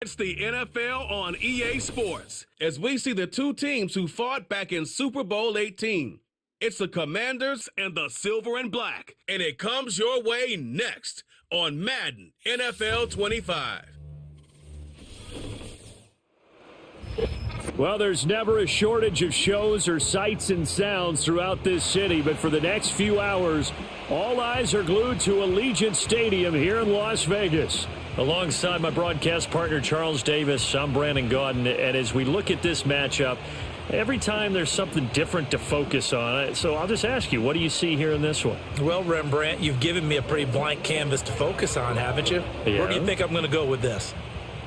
It's the NFL on EA Sports as we see the two teams who fought back in Super Bowl 18. It's the Commanders and the Silver and Black, and it comes your way next on Madden NFL 25. Well, there's never a shortage of shows or sights and sounds throughout this city, but for the next few hours, all eyes are glued to Allegiant Stadium here in Las Vegas. Alongside my broadcast partner, Charles Davis, I'm Brandon Gaudin, and as we look at this matchup, every time there's something different to focus on. So I'll just ask you, what do you see here in this one? Well, Rembrandt, you've given me a pretty blank canvas to focus on, haven't you? Yeah. Where do you think I'm going to go with this?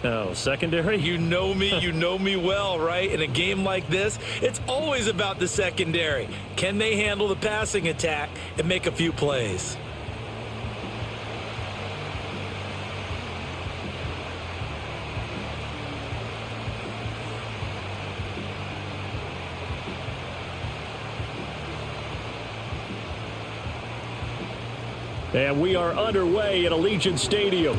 Oh, secondary? You know me well, right? In a game like this, it's always about the secondary. Can they handle the passing attack and make a few plays? And we are underway at Allegiant Stadium.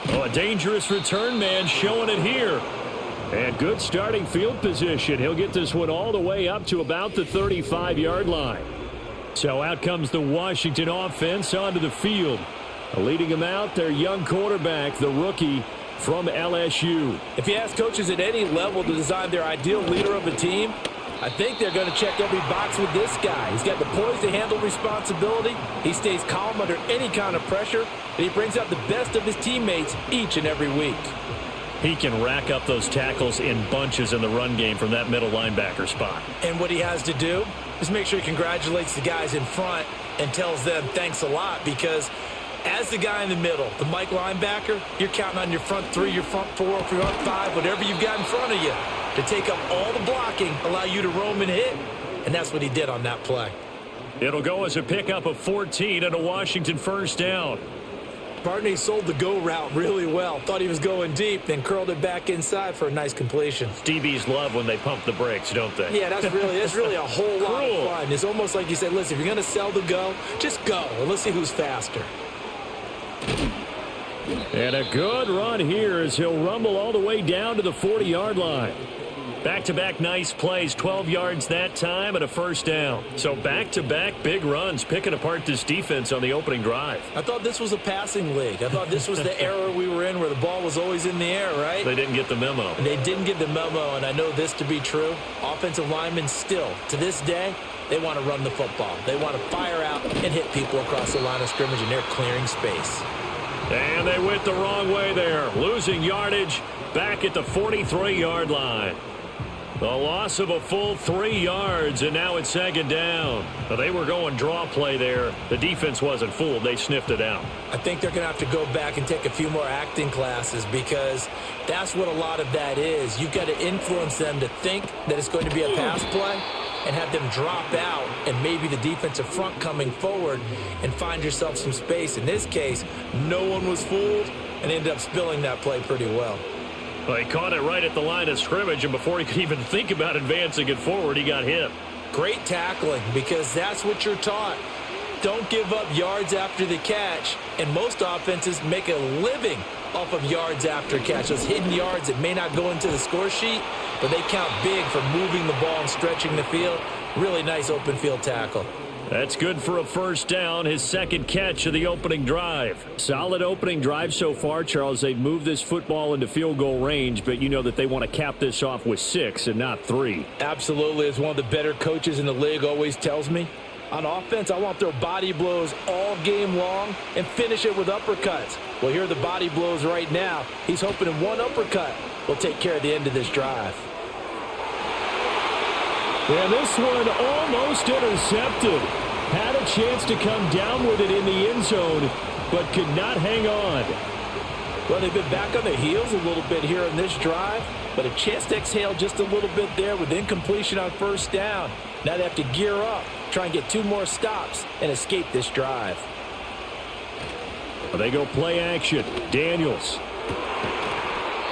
Oh, a dangerous return man showing it here. And good starting field position. He'll get this one all the way up to about the 35-yard line. So out comes the Washington offense onto the field. Leading them out, their young quarterback, the rookie from LSU. If you ask coaches at any level to design their ideal leader of a team, I think they're going to check every box with this guy. He's got the poise to handle responsibility. He stays calm under any kind of pressure, and he brings out the best of his teammates each and every week. He can rack up those tackles in bunches in the run game from that middle linebacker spot. And what he has to do is make sure he congratulates the guys in front and tells them thanks a lot, because as the guy in the middle, the Mike linebacker, you're counting on your front three, your front four, your front five, whatever you've got in front of you, to take up all the blocking, allow you to roam and hit. And that's what he did on that play. It'll go as a pickup of 14 and a Washington first down. Barney sold the go route really well. Thought he was going deep, then curled it back inside for a nice completion. DBs love when they pump the brakes, don't they? Yeah, that's really a whole lot of fun. It's almost like you said, listen, if you're going to sell the go, just go, and let's see who's faster. And a good run here as he'll rumble all the way down to the 40-yard line. Back-to-back nice plays, 12 yards that time and a first down. So back-to-back big runs, picking apart this defense on the opening drive. I thought this was a passing league. I thought this was the era we were in where the ball was always in the air, right? They didn't get the memo. And they didn't get the memo, and I know this to be true. Offensive linemen still, to this day, they want to run the football. They want to fire out and hit people across the line of scrimmage, and they're clearing space. And they went the wrong way there, losing yardage back at the 43-yard line. The loss of a full 3 yards, and now it's second down. Now, they were going draw play there. The defense wasn't fooled. They sniffed it out. I think they're going to have to go back and take a few more acting classes, because that's what a lot of that is. You've got to influence them to think that it's going to be a pass play and have them drop out and maybe the defensive front coming forward and find yourself some space. In this case, no one was fooled and ended up spilling that play pretty well. Well, he caught it right at the line of scrimmage, and before he could even think about advancing it forward, he got hit. Great tackling, because that's what you're taught. Don't give up yards after the catch, and most offenses make a living off of yards after catch. Those hidden yards that may not go into the score sheet, but they count big for moving the ball and stretching the field. Really nice open field tackle. That's good for a first down, his second catch of the opening drive. Solid opening drive so far, Charles. They've moved this football into field goal range, but you know that they want to cap this off with 6 and not 3. Absolutely. As one of the better coaches in the league always tells me, on offense, I want their body blows all game long and finish it with uppercuts. Well, here are the body blows right now. He's hoping in one uppercut will take care of the end of this drive. And this one almost intercepted. Had a chance to come down with it in the end zone, but could not hang on. Well, they've been back on their heels a little bit here in this drive, but a chance to exhale just a little bit there with incompletion on first down. Now they have to gear up, try and get 2 more stops, and escape this drive. They go play action. Daniels.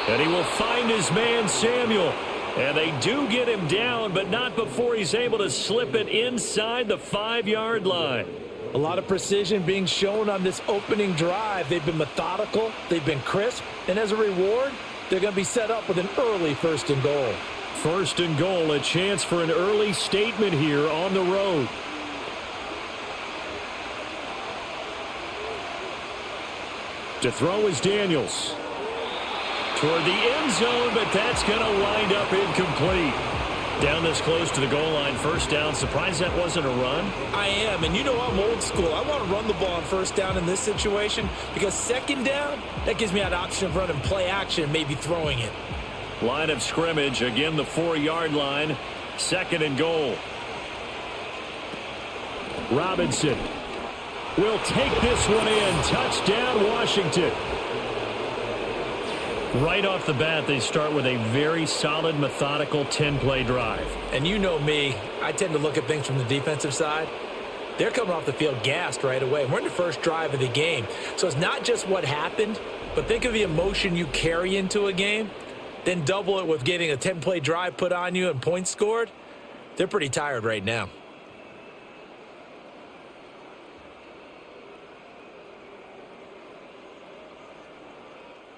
And he will find his man, Samuel. And they do get him down, but not before he's able to slip it inside the 5-yard line. A lot of precision being shown on this opening drive. They've been methodical, they've been crisp, and as a reward, they're going to be set up with an early 1st and goal. 1st and goal, a chance for an early statement here on the road. To throw is Daniels. Toward the end zone, but that's going to wind up incomplete. Down this close to the goal line, 1st down. Surprised that wasn't a run? I am, and you know I'm old school. I want to run the ball on 1st down in this situation because 2nd down, that gives me that option of running play action and maybe throwing it. Line of scrimmage, again the 4-yard line, 2nd and goal. Robinson will take this one in. Touchdown, Washington. Right off the bat, they start with a very solid, methodical 10-play drive. And you know me, I tend to look at things from the defensive side. They're coming off the field gassed right away. We're in the 1st drive of the game. So it's not just what happened, but think of the emotion you carry into a game, then double it with getting a 10-play drive put on you and points scored. They're pretty tired right now.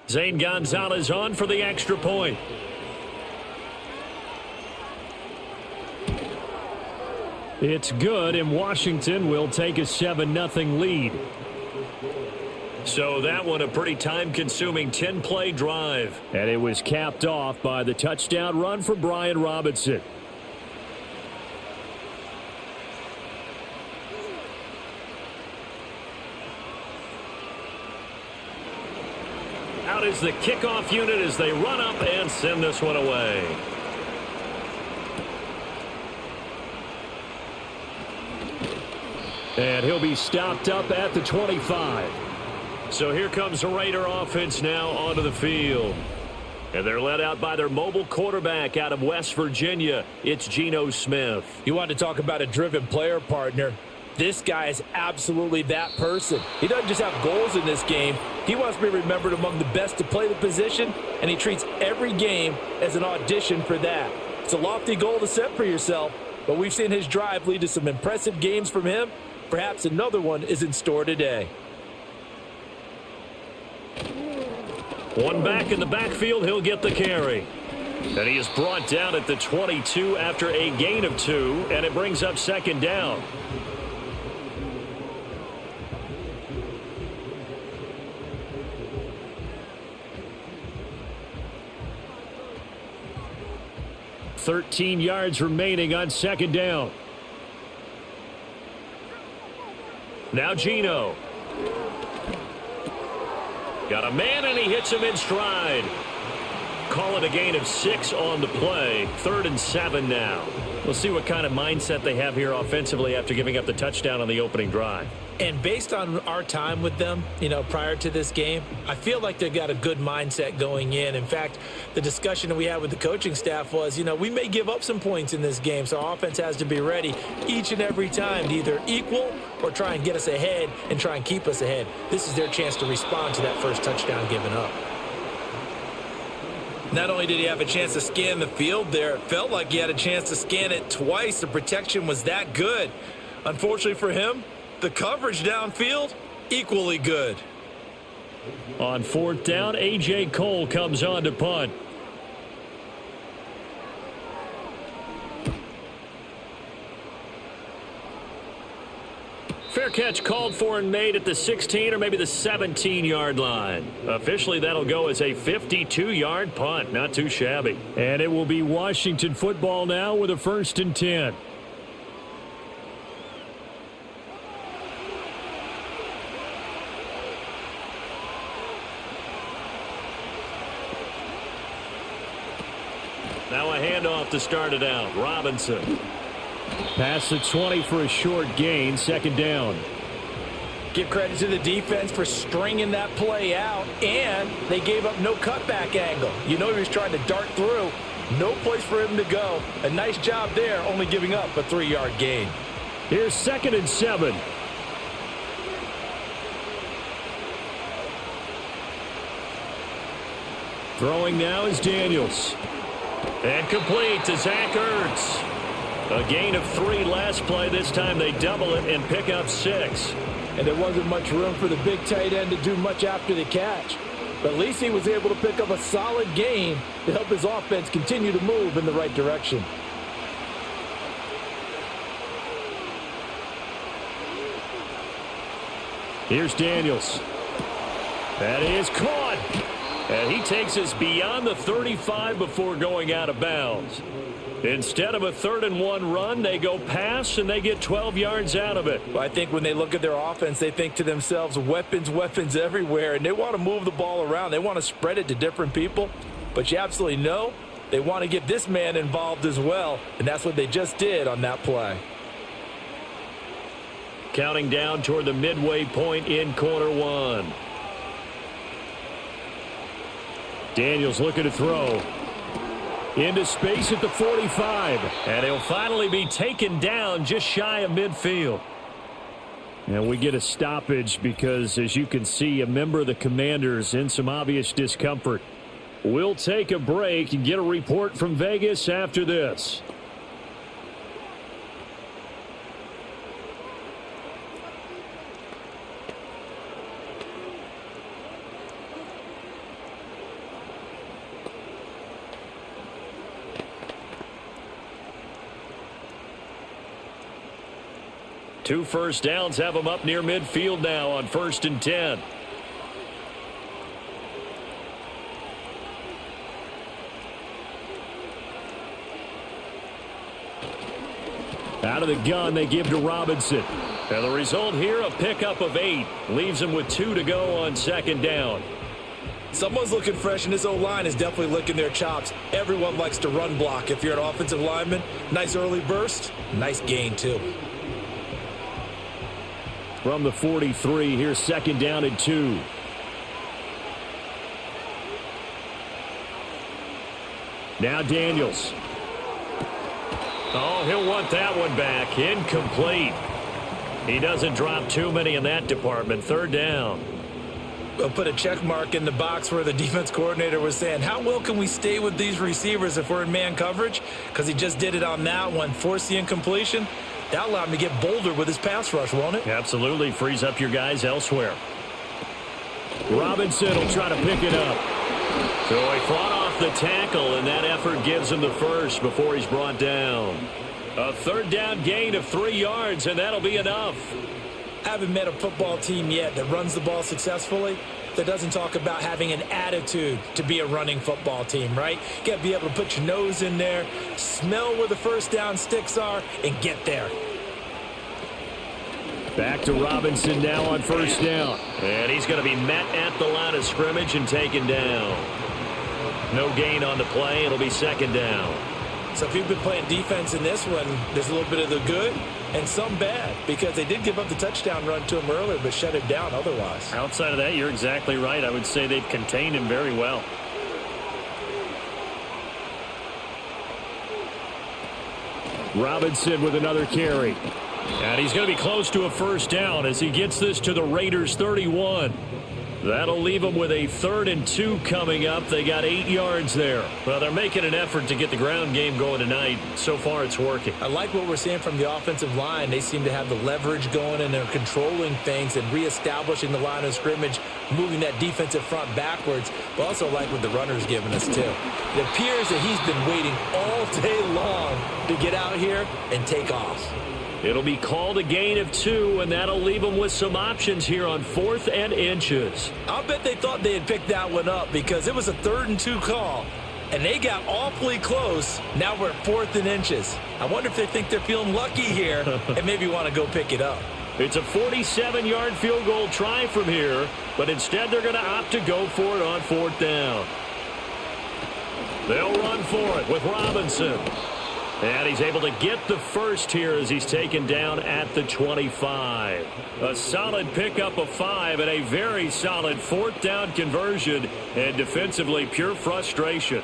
Zane Gonzalez on for the extra point. It's good, and Washington will take a 7-0 lead. So that one a pretty time-consuming 10-play drive. And it was capped off by the touchdown run for Brian Robinson. Out is the kickoff unit as they run up and send this one away. And he'll be stopped up at the 25. So here comes the Raider offense now onto the field. And they're led out by their mobile quarterback out of West Virginia. It's Geno Smith. You want to talk about a driven player, partner. This guy is absolutely that person. He doesn't just have goals in this game. He wants to be remembered among the best to play the position, and he treats every game as an audition for that. It's a lofty goal to set for yourself, but we've seen his drive lead to some impressive games from him. Perhaps another one is in store today. One back in the backfield, he'll get the carry. And he is brought down at the 22 after a gain of 2, and it brings up 2nd down. .13 yards remaining on 2nd down. Now Geno. Got a man, and he hits him in stride. Call it a gain of 6 on the play. 3rd and 7 now. We'll see what kind of mindset they have here offensively after giving up the touchdown on the opening drive. And based on our time with them, prior to this game, I feel like they've got a good mindset going in. In fact, the discussion that we had with the coaching staff was, we may give up some points in this game, so our offense has to be ready each and every time to either equal or try and get us ahead and try and keep us ahead. This is their chance to respond to that first touchdown given up. Not only did he have a chance to scan the field there, it felt like he had a chance to scan it twice. The protection was that good. Unfortunately for him, the coverage downfield, equally good. On 4th down, A.J. Cole comes on to punt. Fair catch called for and made at the 16 or maybe the 17-yard line. Officially, that'll go as a 52-yard punt. Not too shabby. And it will be Washington football now with a 1st and 10. Now a handoff to start it out. Robinson. Past the 20 for a short gain. 2nd down. Give credit to the defense for stringing that play out, and they gave up no cutback angle. He was trying to dart through. No place for him to go. A nice job there, only giving up a 3-yard gain. Here's 2nd and 7. Throwing now is Daniels. And complete to Zach Ertz. A gain of 3 last play. This time they double it and pick up 6. And there wasn't much room for the big tight end to do much after the catch. But at least he was able to pick up a solid gain to help his offense continue to move in the right direction. Here's Daniels. That is caught. And he takes us beyond the 35 before going out of bounds. Instead of a 3rd-and-1 run, they go pass, and they get 12 yards out of it. Well, I think when they look at their offense, they think to themselves, weapons, weapons everywhere, and they want to move the ball around. They want to spread it to different people. But you absolutely know they want to get this man involved as well, and that's what they just did on that play. Counting down toward the midway point in quarter 1. Daniels looking to throw. Into space at the 45. And he'll finally be taken down just shy of midfield. And we get a stoppage because, as you can see, a member of the Commanders in some obvious discomfort. We'll take a break and get a report from Vegas after this. Two first downs have them up near midfield now on 1st and 10. Out of the gun, they give to Robinson. And the result here, a pickup of 8. Leaves them with 2 to go on 2nd down. Someone's looking fresh, and this O-line is definitely licking their chops. Everyone likes to run block. If you're an offensive lineman, nice early burst, nice gain too. From the 43, here's 2nd down and 2. Now Daniels. Oh, he'll want that one back. Incomplete. He doesn't drop too many in that department. 3rd down. We'll put a check mark in the box where the defense coordinator was saying, how well can we stay with these receivers if we're in man coverage? Because he just did it on that one. Force the incompletion. That allowed him to get bolder with his pass rush, won't it? Absolutely. Frees up your guys elsewhere. Robinson will try to pick it up. So he fought off the tackle, and that effort gives him the first before he's brought down. A 3rd down gain of 3 yards, and that'll be enough. I haven't met a football team yet that runs the ball successfully that doesn't talk about having an attitude to be a running football team, right? You got to be able to put your nose in there, smell where the first down sticks are, and get there. Back to Robinson now on 1st down. And he's going to be met at the line of scrimmage and taken down. No gain on the play. It'll be 2nd down. So if you've been playing defense in this one, there's a little bit of the good and some bad, because they did give up the touchdown run to him earlier but shut him down otherwise. Outside of that, you're exactly right. I would say they've contained him very well. Robinson with another carry. And he's going to be close to a 1st down as he gets this to the Raiders' 31. That'll leave them with a 3rd and 2 coming up. They got 8 yards there. Well, they're making an effort to get the ground game going tonight. So far, it's working. I like what we're seeing from the offensive line. They seem to have the leverage going, and they're controlling things and reestablishing the line of scrimmage, moving that defensive front backwards. But also like what the runner's giving us, too. It appears that he's been waiting all day long to get out here and take off. It'll be called a gain of 2, and that'll leave them with some options here on 4th and inches. I'll bet they thought they had picked that one up because it was a 3rd and 2 call, and they got awfully close. Now we're at 4th and inches. I wonder if they think they're feeling lucky here and maybe want to go pick it up. It's a 47-yard field goal try from here, but instead they're going to opt to go for it on 4th down. They'll run for it with Robinson. And he's able to get the first here as he's taken down at the 25. A solid pickup of 5 and a very solid 4th down conversion, and defensively pure frustration.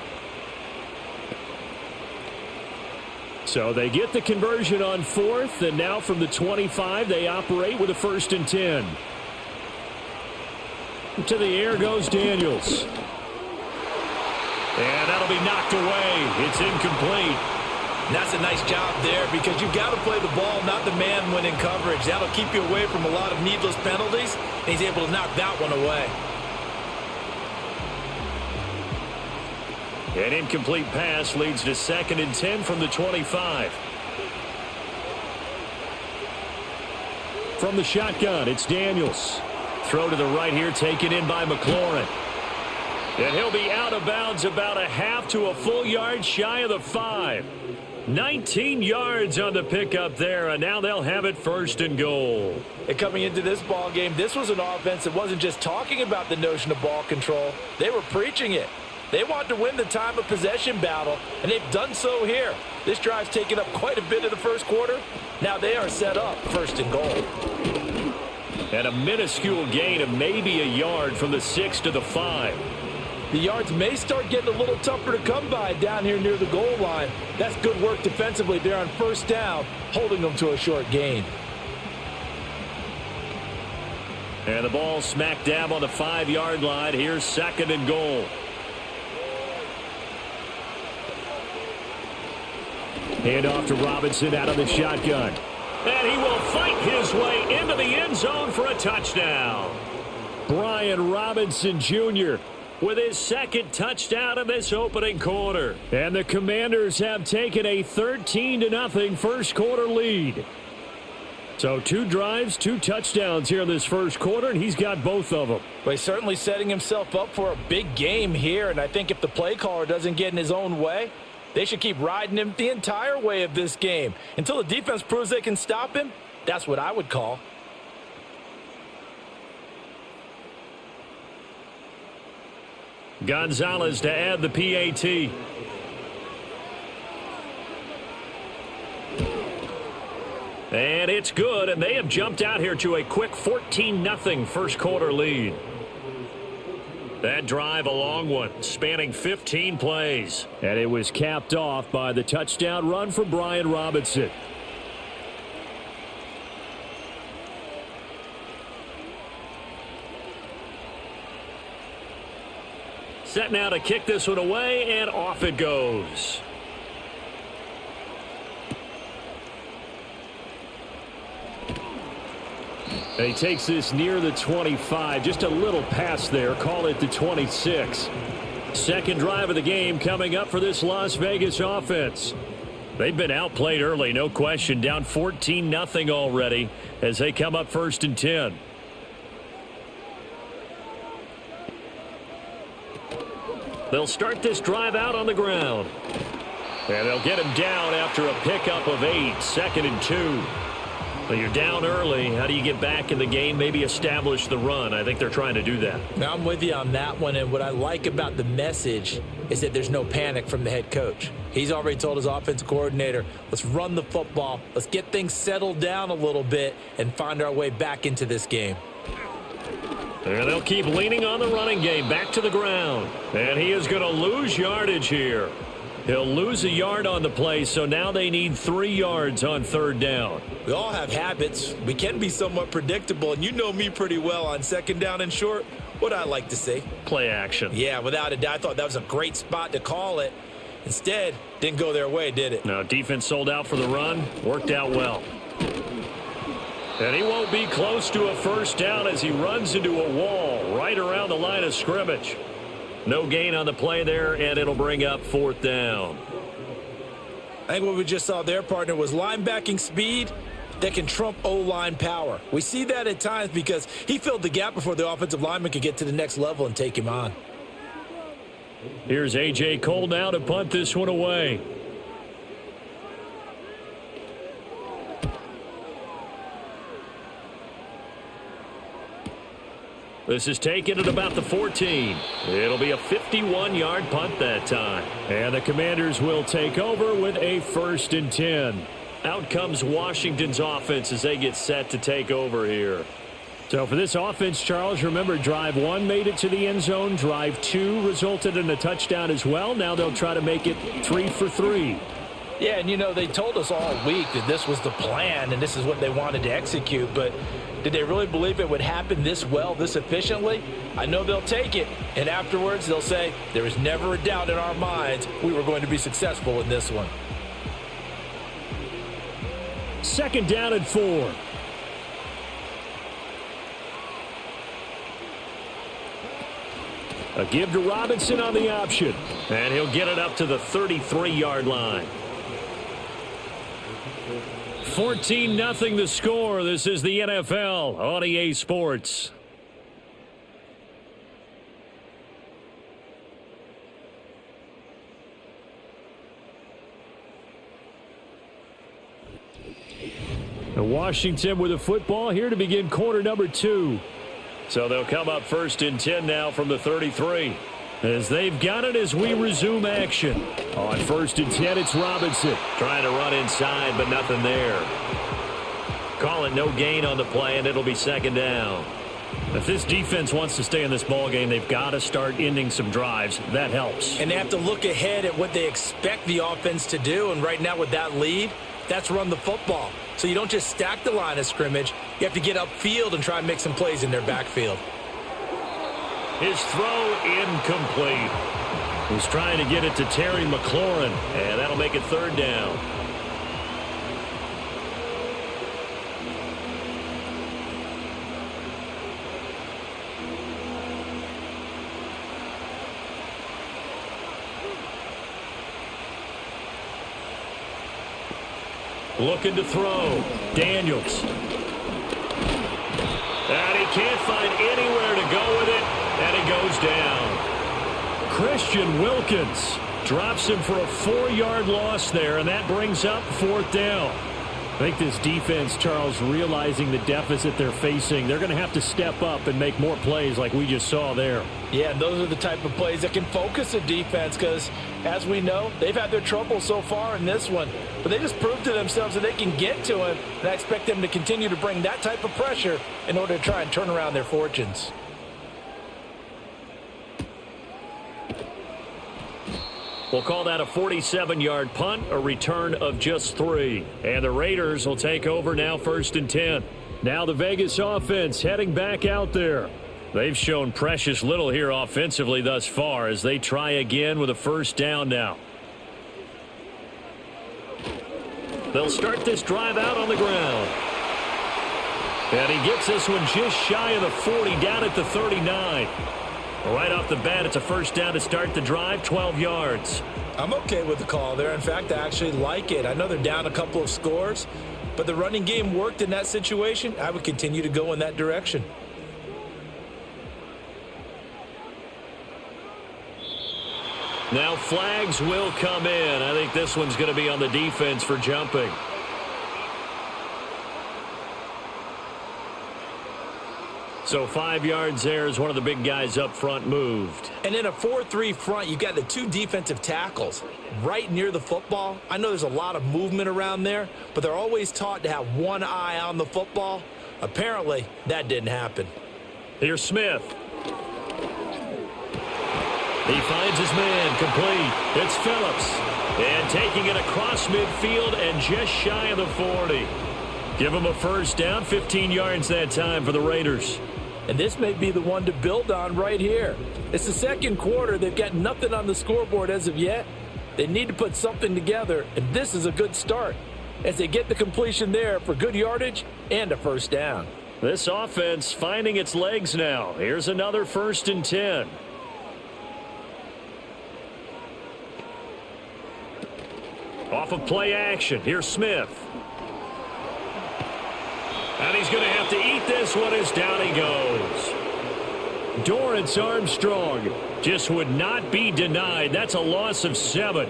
So they get the conversion on 4th, and now from the 25 they operate with a 1st and 10. To the air goes Daniels. And that'll be knocked away. It's incomplete. And that's a nice job there because you've got to play the ball, not the man when in coverage. That'll keep you away from a lot of needless penalties, and he's able to knock that one away. An incomplete pass leads to 2nd and 10 from the 25. From the shotgun, it's Daniels. Throw to the right here, taken in by McLaurin. And he'll be out of bounds about a half to a full yard shy of the 5. 19 yards on the pickup there, and now they'll have it 1st and goal. And coming into this ball game, this was an offense that wasn't just talking about the notion of ball control. They were preaching it. They want to win the time of possession battle, and they've done so here. This drive's taken up quite a bit of the first quarter. Now they are set up 1st and goal. And a minuscule gain of maybe a yard from the 6 to the 5. The yards may start getting a little tougher to come by down here near the goal line. That's good work defensively there on 1st down, holding them to a short gain. And the ball smack dab on the 5-yard line. Here's 2nd and goal. Hand off to Robinson out of the shotgun. And he will fight his way into the end zone for a touchdown. Brian Robinson Jr. with his 2nd touchdown in this opening quarter. And the Commanders have taken a 13-0 first quarter lead. So 2 drives, 2 touchdowns here in this first quarter, and he's got both of them. Well, he's certainly setting himself up for a big game here, and I think if the play caller doesn't get in his own way, they should keep riding him the entire way of this game. Until the defense proves they can stop him, that's what I would call. Gonzalez to add the PAT. And it's good, and they have jumped out here to a quick 14-0 first quarter lead. That drive, a long one, spanning 15 plays. And it was capped off by the touchdown run from Brian Robinson. Set now to kick this one away, and off it goes. And he takes this near the 25. Just a little pass there. Call it the 26. 2nd drive of the game coming up for this Las Vegas offense. They've been outplayed early, no question. Down 14-0 already as they come up 1st and 10. They'll start this drive out on the ground. And they'll get him down after a pickup of 8. 2nd and 2. Well, you're down early. How do you get back in the game? Maybe establish the run. I think they're trying to do that. Now, I'm with you on that one, and what I like about the message is that there's no panic from the head coach. He's already told his offensive coordinator, let's run the football, let's get things settled down a little bit and find our way back into this game. And they'll keep leaning on the running game, back to the ground. And he is going to lose yardage here. He'll lose a yard on the play, so now they need 3 yards on 3rd down. We all have habits. We can be somewhat predictable, and you know me pretty well on 2nd down and short. What I like to see. Play action. Yeah, without a doubt. I thought that was a great spot to call it. Instead, didn't go their way, did it? No, defense sold out for the run. Worked out well. And he won't be close to a 1st down as he runs into a wall right around the line of scrimmage. No gain on the play there, and it'll bring up 4th down. I think what we just saw there, partner, was linebacking speed that can trump O-line power. We see that at times because he filled the gap before the offensive lineman could get to the next level and take him on. Here's A.J. Cole now to punt this one away. This is taken at about the 14. It'll be a 51-yard punt that time. And the Commanders will take over with a 1st and 10. Out comes Washington's offense as they get set to take over here. So for this offense, Charles, remember drive 1 made it to the end zone. Drive 2 resulted in a touchdown as well. Now they'll try to make it 3 for 3. Yeah, and you know, they told us all week that this was the plan and this is what they wanted to execute, but did they really believe it would happen this well, this efficiently? I know they'll take it, and afterwards they'll say, there was never a doubt in our minds we were going to be successful in this one. Second down and 4. A give to Robinson on the option. And he'll get it up to the 33-yard line. 14-0 the score. This is the NFL on EA Sports. Washington with the football here to begin quarter number 2. So they'll come up first and 10 now from the 33. As they've got it as we resume action. On first and 10, it's Robinson. Trying to run inside, but nothing there. Call it no gain on the play, and it'll be second down. If this defense wants to stay in this ballgame, they've got to start ending some drives. That helps. And they have to look ahead at what they expect the offense to do. And right now with that lead, that's run the football. So you don't just stack the line of scrimmage. You have to get upfield and try and make some plays in their backfield. His throw incomplete. He's trying to get it to Terry McLaurin, and that'll make it third down. Looking to throw. Daniels. And he can't find anywhere to go with it, and it goes down. Christian Wilkins drops him for a 4-yard loss there, and that brings up fourth down. I think this defense, Charles, realizing the deficit they're facing, they're going to have to step up and make more plays like we just saw there. Yeah, those are the type of plays that can focus a defense because, as we know, they've had their trouble so far in this one. But they just proved to themselves that they can get to him, and I expect them to continue to bring that type of pressure in order to try and turn around their fortunes. We'll call that a 47-yard punt, a return of just 3. And the Raiders will take over now first and 10. Now the Vegas offense heading back out there. They've shown precious little here offensively thus far as they try again with a first down now. They'll start this drive out on the ground. And he gets this one just shy of the 40, down at the 39. Right off the bat, it's a first down to start the drive, 12 yards. I'm okay with the call there. In fact, I actually like it. I know they're down a couple of scores, but the running game worked in that situation. I would continue to go in that direction. Now flags will come in. I think this one's going to be on the defense for jumping. So 5 yards there as one of the big guys up front moved. And in a 4-3 front, you got the 2 defensive tackles right near the football. I know there's a lot of movement around there, but they're always taught to have one eye on the football. Apparently, that didn't happen. Here's Smith. He finds his man complete. It's Phillips. And taking it across midfield and just shy of the 40. Give him a first down, 15 yards that time for the Raiders. And this may be the one to build on right here. It's the second quarter. They've got nothing on the scoreboard as of yet. They need to put something together, and this is a good start as they get the completion there for good yardage and a first down. This offense finding its legs now. Here's another first and 10. Off of play action. Here's Smith. And he's going to have to eat this one as down he goes. Dorrance Armstrong just would not be denied. That's a loss of 7.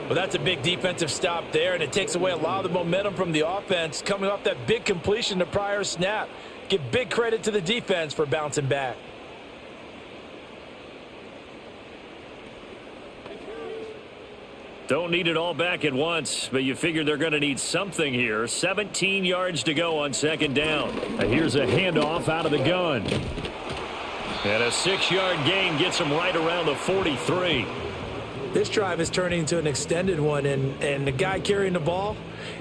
Well, that's a big defensive stop there, and it takes away a lot of the momentum from the offense coming off that big completion the prior snap. Give big credit to the defense for bouncing back. Don't need it all back at once, but you figure they're going to need something here. 17 yards to go on second down. And here's a handoff out of the gun. And a 6-yard gain gets them right around the 43. This drive is turning into an extended one, and the guy carrying the ball,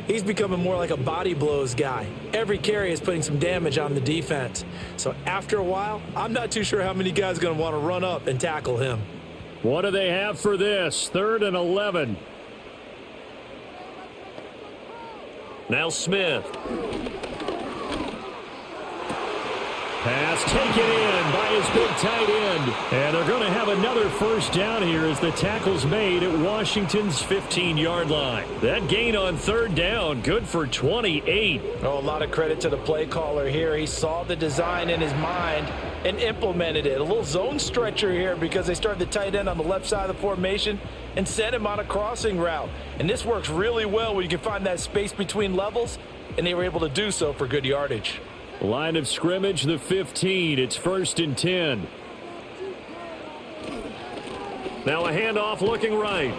he's becoming more like a body blows guy. Every carry is putting some damage on the defense. So after a while, I'm not too sure how many guys are going to want to run up and tackle him. What do they have for this? 3rd and 11. Now Smith. Pass taken in by his big tight end. And they're going to have another first down here as the tackle's made at Washington's 15-yard line. That gain on third down, good for 28. Oh, a lot of credit to the play caller here. He saw the design in his mind and implemented it. A little zone stretcher here because they started the tight end on the left side of the formation and sent him on a crossing route. And this works really well when you can find that space between levels, and they were able to do so for good yardage. Line of scrimmage, the 15. It's 1st and 10. Now a handoff looking right.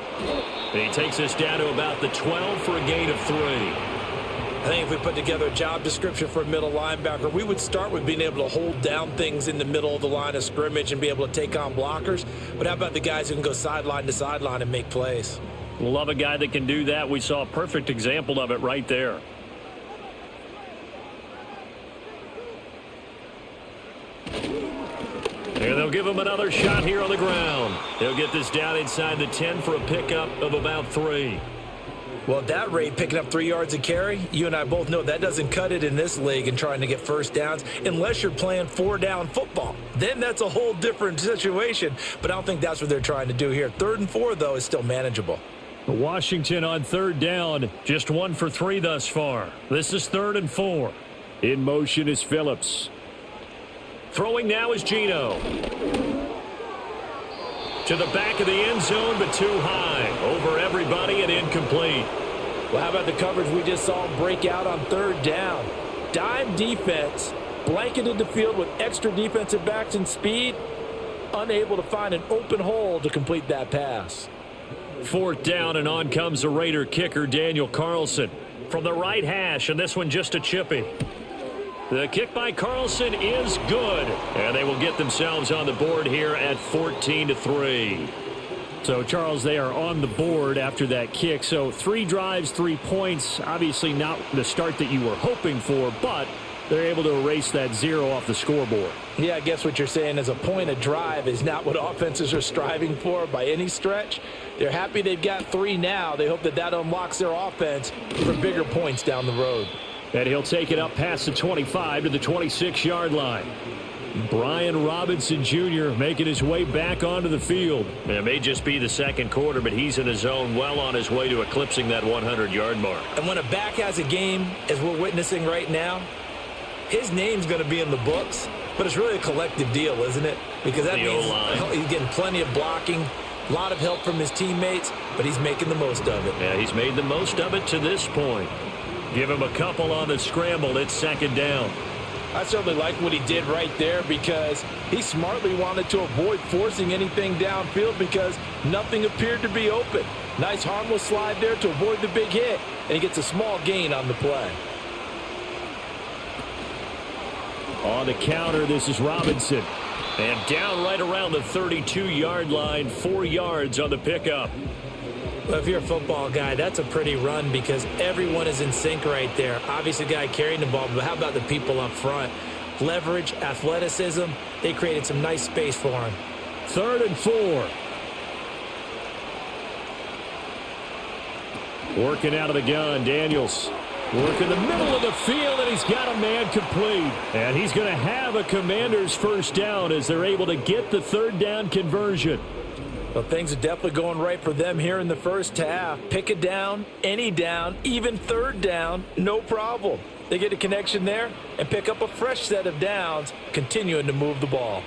And he takes us down to about the 12 for a gain of 3. I think if we put together a job description for a middle linebacker, we would start with being able to hold down things in the middle of the line of scrimmage and be able to take on blockers. But how about the guys who can go sideline to sideline and make plays? Love a guy that can do that. We saw a perfect example of it right there. And they'll give him another shot here on the ground. They'll get this down inside the 10 for a pickup of about 3. Well, at that rate, picking up 3 yards a carry, you and I both know that doesn't cut it in this league and trying to get first downs unless you're playing 4-down football. Then that's a whole different situation, but I don't think that's what they're trying to do here. 3rd and 4, though, is still manageable. Washington on 3rd down, just 1 for 3 thus far. This is 3rd and 4. In motion is Phillips. Throwing now is Geno. To the back of the end zone, but too high. Over everybody and incomplete. Well, how about the coverage we just saw break out on 3rd down? Dime defense, blanketed the field with extra defensive backs and speed, unable to find an open hole to complete that pass. 4th down, and on comes the Raider kicker, Daniel Carlson. From the right hash, and this one just a chippy. The kick by Carlson is good, and they will get themselves on the board here at 14-3. So, Charles, they are on the board after that kick. So, 3 drives, 3 points. Obviously not the start that you were hoping for, but they're able to erase that 0 off the scoreboard. Yeah, I guess what you're saying is a point a drive is not what offenses are striving for by any stretch. They're happy they've got 3 now. They hope that that unlocks their offense for bigger points down the road. And he'll take it up past the 25 to the 26-yard line. Brian Robinson Jr. making his way back onto the field. It may just be the 2nd quarter, but he's in his zone, well on his way to eclipsing that 100-yard mark. And when a back has a game, as we're witnessing right now, his name's going to be in the books, but it's really a collective deal, isn't it? Because that means he's getting plenty of blocking, a lot of help from his teammates, but he's making the most of it. Yeah, he's made the most of it to this point. Give him a couple on the scramble. It's 2nd down. I certainly like what he did right there because he smartly wanted to avoid forcing anything downfield because nothing appeared to be open. Nice harmless slide there to avoid the big hit, and he gets a small gain on the play. On the counter, this is Robinson. And down right around the 32-yard line, 4 yards on the pickup. Well, if you're a football guy, that's a pretty run because everyone is in sync right there. Obviously, the guy carrying the ball, but how about the people up front? Leverage, athleticism, they created some nice space for him. 3rd and 4. Working out of the gun, Daniels. Work in the middle of the field, and he's got a man complete. And he's going to have a Commander's first down as they're able to get the 3rd down conversion. Well, things are definitely going right for them here in the first half. Pick it down, any down, even 3rd down, no problem. They get a connection there and pick up a fresh set of downs, continuing to move the ball.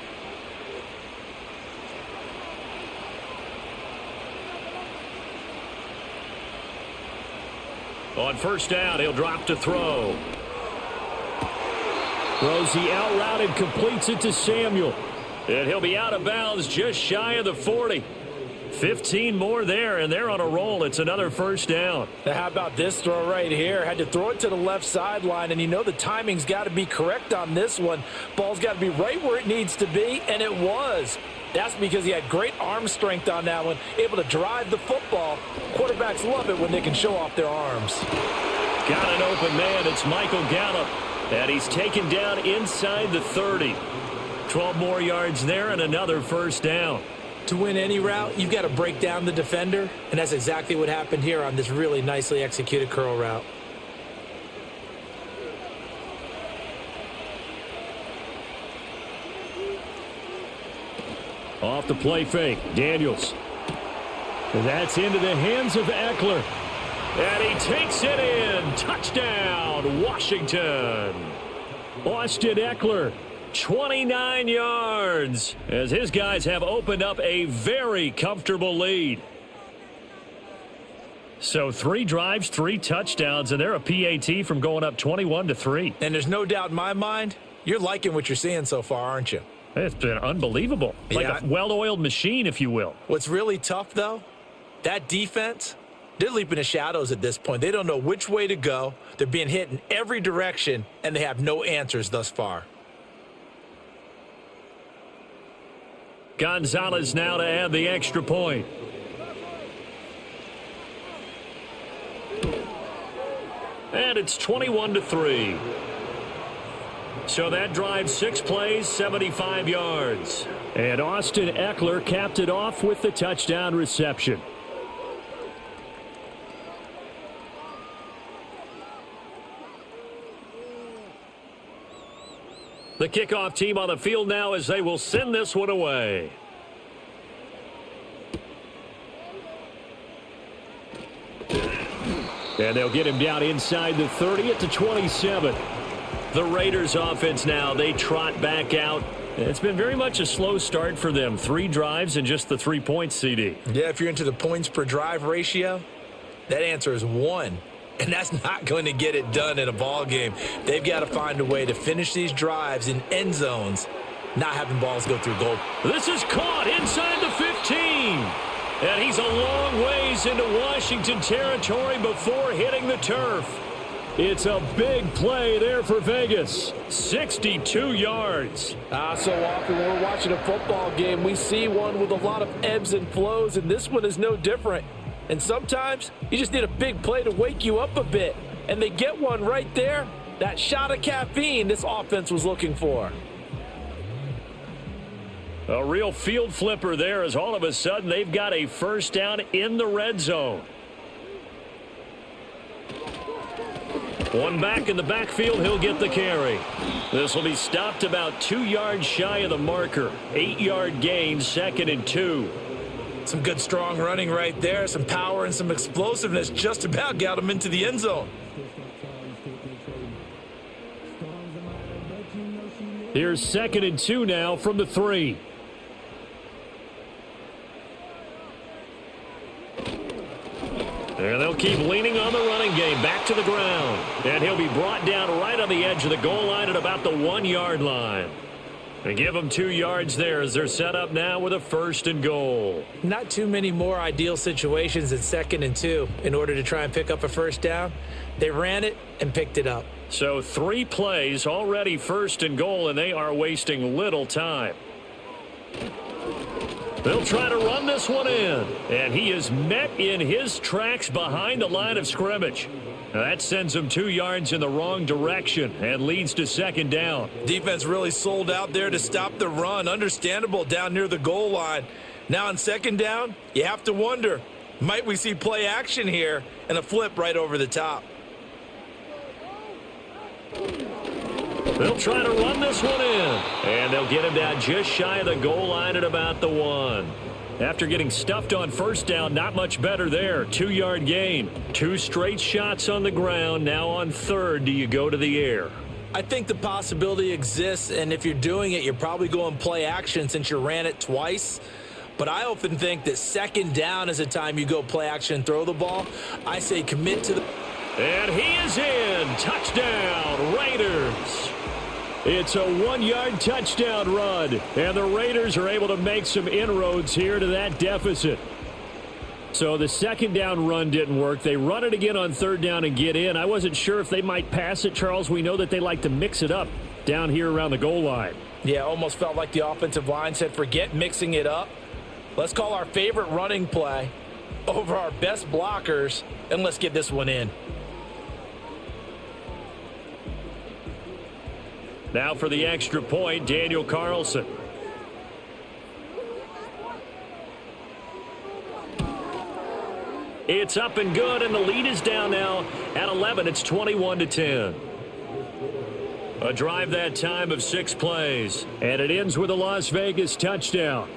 On 1st down, he'll drop to throw. Throws the out route and completes it to Samuel. And he'll be out of bounds just shy of the 40. 15 more there, and they're on a roll. It's another 1st down. Now, how about this throw right here? Had to throw it to the left sideline, and you know the timing's got to be correct on this one. Ball's got to be right where it needs to be, and it was. That's because he had great arm strength on that one, able to drive the football. Quarterbacks love it when they can show off their arms. Got an open man. It's Michael Gallup, and he's taken down inside the 30. 12 more yards there and another 1st down. To win any route, you've got to break down the defender, and that's exactly what happened here on this really nicely executed curl route. Off the play fake, Daniels. And that's into the hands of Eckler. And he takes it in. Touchdown, Washington. Austin Eckler, 29 yards, as his guys have opened up a very comfortable lead. So 3 drives, 3 touchdowns, and they're a PAT from going up 21-3. And there's no doubt in my mind, you're liking what you're seeing so far, aren't you? It's been unbelievable. Like a well-oiled machine, if you will. What's really tough, though, that defense, they're leaping the shadows at this point. They don't know which way to go. They're being hit in every direction, and they have no answers thus far. Gonzalez now to add the extra point. And it's 21-3. So that drive, 6 plays, 75 yards. And Austin Eckler capped it off with the touchdown reception. The kickoff team on the field now as they will send this one away. And they'll get him down inside the 30 at the 27. The Raiders offense now, they trot back out. It's been very much a slow start for them. 3 drives and just the 3 points, CD. Yeah, if you're into the points per drive ratio, that answer is 1. And that's not going to get it done in a ball game. They've got to find a way to finish these drives in end zones, not having balls go through goal. This is caught inside the 15. And he's a long ways into Washington territory before hitting the turf. It's a big play there for Vegas. 62 yards. So often when we're watching a football game, we see one with a lot of ebbs and flows, and this one is no different. And sometimes you just need a big play to wake you up a bit. And they get one right there. That shot of caffeine this offense was looking for. A real field flipper there as all of a sudden they've got a first down in the red zone. One back in the backfield, he'll get the carry. This will be stopped about 2 yards shy of the marker. 8-yard gain, 2nd and 2. Some good strong running right there. Some power and some explosiveness just about got him into the end zone. Here's 2nd and 2 now from the 3. And they'll keep leaning on the running game. Back to the ground. And he'll be brought down right on the edge of the goal line at about the 1-yard line. And give them 2 yards there as they're set up now with a 1st and goal. Not too many more ideal situations in 2nd and 2 in order to try and pick up a first down. They ran it and picked it up. So 3 plays, already 1st and goal, and they are wasting little time. They'll try to run this one in. And he is met in his tracks behind the line of scrimmage. That sends him 2 yards in the wrong direction and leads to 2nd down. Defense really sold out there to stop the run. Understandable down near the goal line. Now on 2nd down, you have to wonder, might we see play action here and a flip right over the top? They'll try to run this one in. And they'll get him down just shy of the goal line at about the 1. After getting stuffed on 1st down, not much better there. 2-yard gain. 2 straight shots on the ground. Now on 3rd, do you go to the air? I think the possibility exists, and if you're doing it, you're probably going play action since you ran it twice. But I often think that 2nd down is the time you go play action and throw the ball. I say commit to the... And he is in. Touchdown, Raiders. It's a 1-yard touchdown run, and the Raiders are able to make some inroads here to that deficit. So the 2nd down run didn't work. They run it again on 3rd down and get in. I wasn't sure if they might pass it, Charles. We know that they like to mix it up down here around the goal line. Yeah, almost felt like the offensive line said, forget mixing it up. Let's call our favorite running play over our best blockers, and let's get this one in. Now for the extra point, Daniel Carlson. It's up and good, and the lead is down now at 11. It's 21-10. A drive that time of 6 plays, and it ends with a Las Vegas touchdown.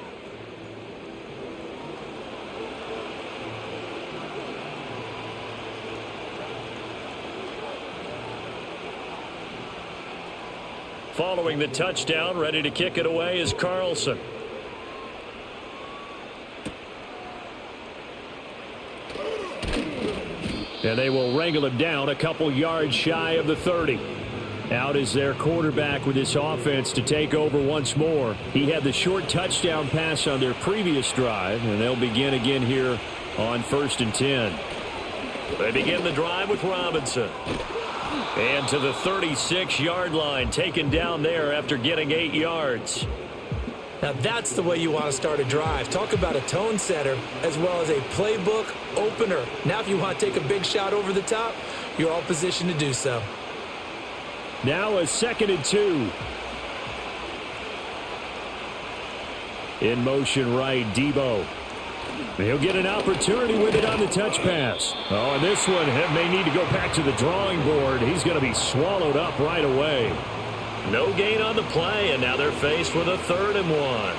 Following the touchdown, ready to kick it away is Carlson. And they will wrangle him down a couple yards shy of the 30. Out is their quarterback with this offense to take over once more. He had the short touchdown pass on their previous drive, and they'll begin again here on 1st and 10. They begin the drive with Robinson. And to the 36-yard line, taken down there after getting 8 yards. Now that's the way you want to start a drive. Talk about a tone setter as well as a playbook opener. Now if you want to take a big shot over the top, you're all positioned to do so. Now a 2nd and 2. In motion right, Deebo. He'll get an opportunity with it on the touch pass. Oh, and this one may need to go back to the drawing board. He's going to be swallowed up right away. No gain on the play, and now they're faced with a 3rd and 1.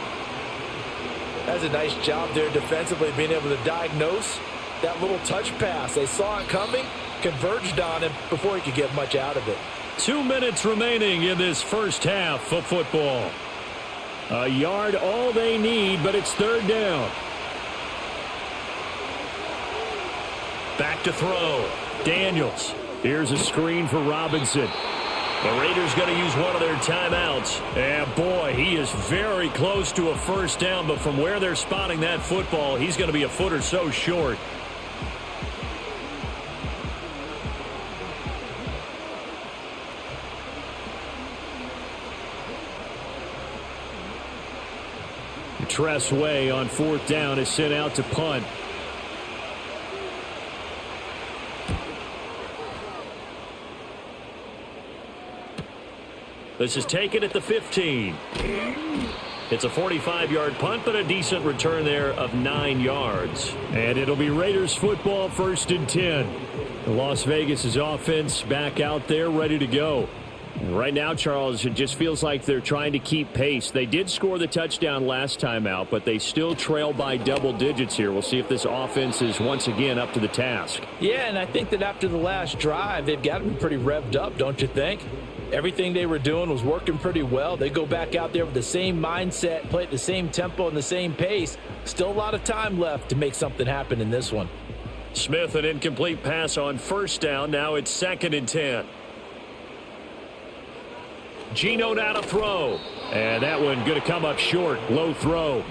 That's a nice job there defensively, being able to diagnose that little touch pass. They saw it coming, converged on him before he could get much out of it. 2 minutes remaining in this first half of football. A yard all they need, but it's 3rd down. Back to throw. Daniels. Here's a screen for Robinson. The Raiders going to use one of their timeouts. And boy, he is very close to a 1st down, but from where they're spotting that football, he's going to be a foot or so short. Tress Way on 4th down is sent out to punt. This is taken at the 15. It's a 45-yard punt, but a decent return there of 9 yards. And it'll be Raiders football, 1st and 10. Las Vegas' offense back out there ready to go. And right now, Charles, it just feels like they're trying to keep pace. They did score the touchdown last time out, but they still trail by double digits here. We'll see if this offense is once again up to the task. Yeah, and I think that after the last drive, they've got to be pretty revved up, don't you think? Everything they were doing was working pretty well. They go back out there with the same mindset, play at the same tempo and the same pace. Still a lot of time left to make something happen in this one. Smith, an incomplete pass on 1st down. Now it's 2nd and 10. Geno now to throw. And that one going to come up short. Low throw.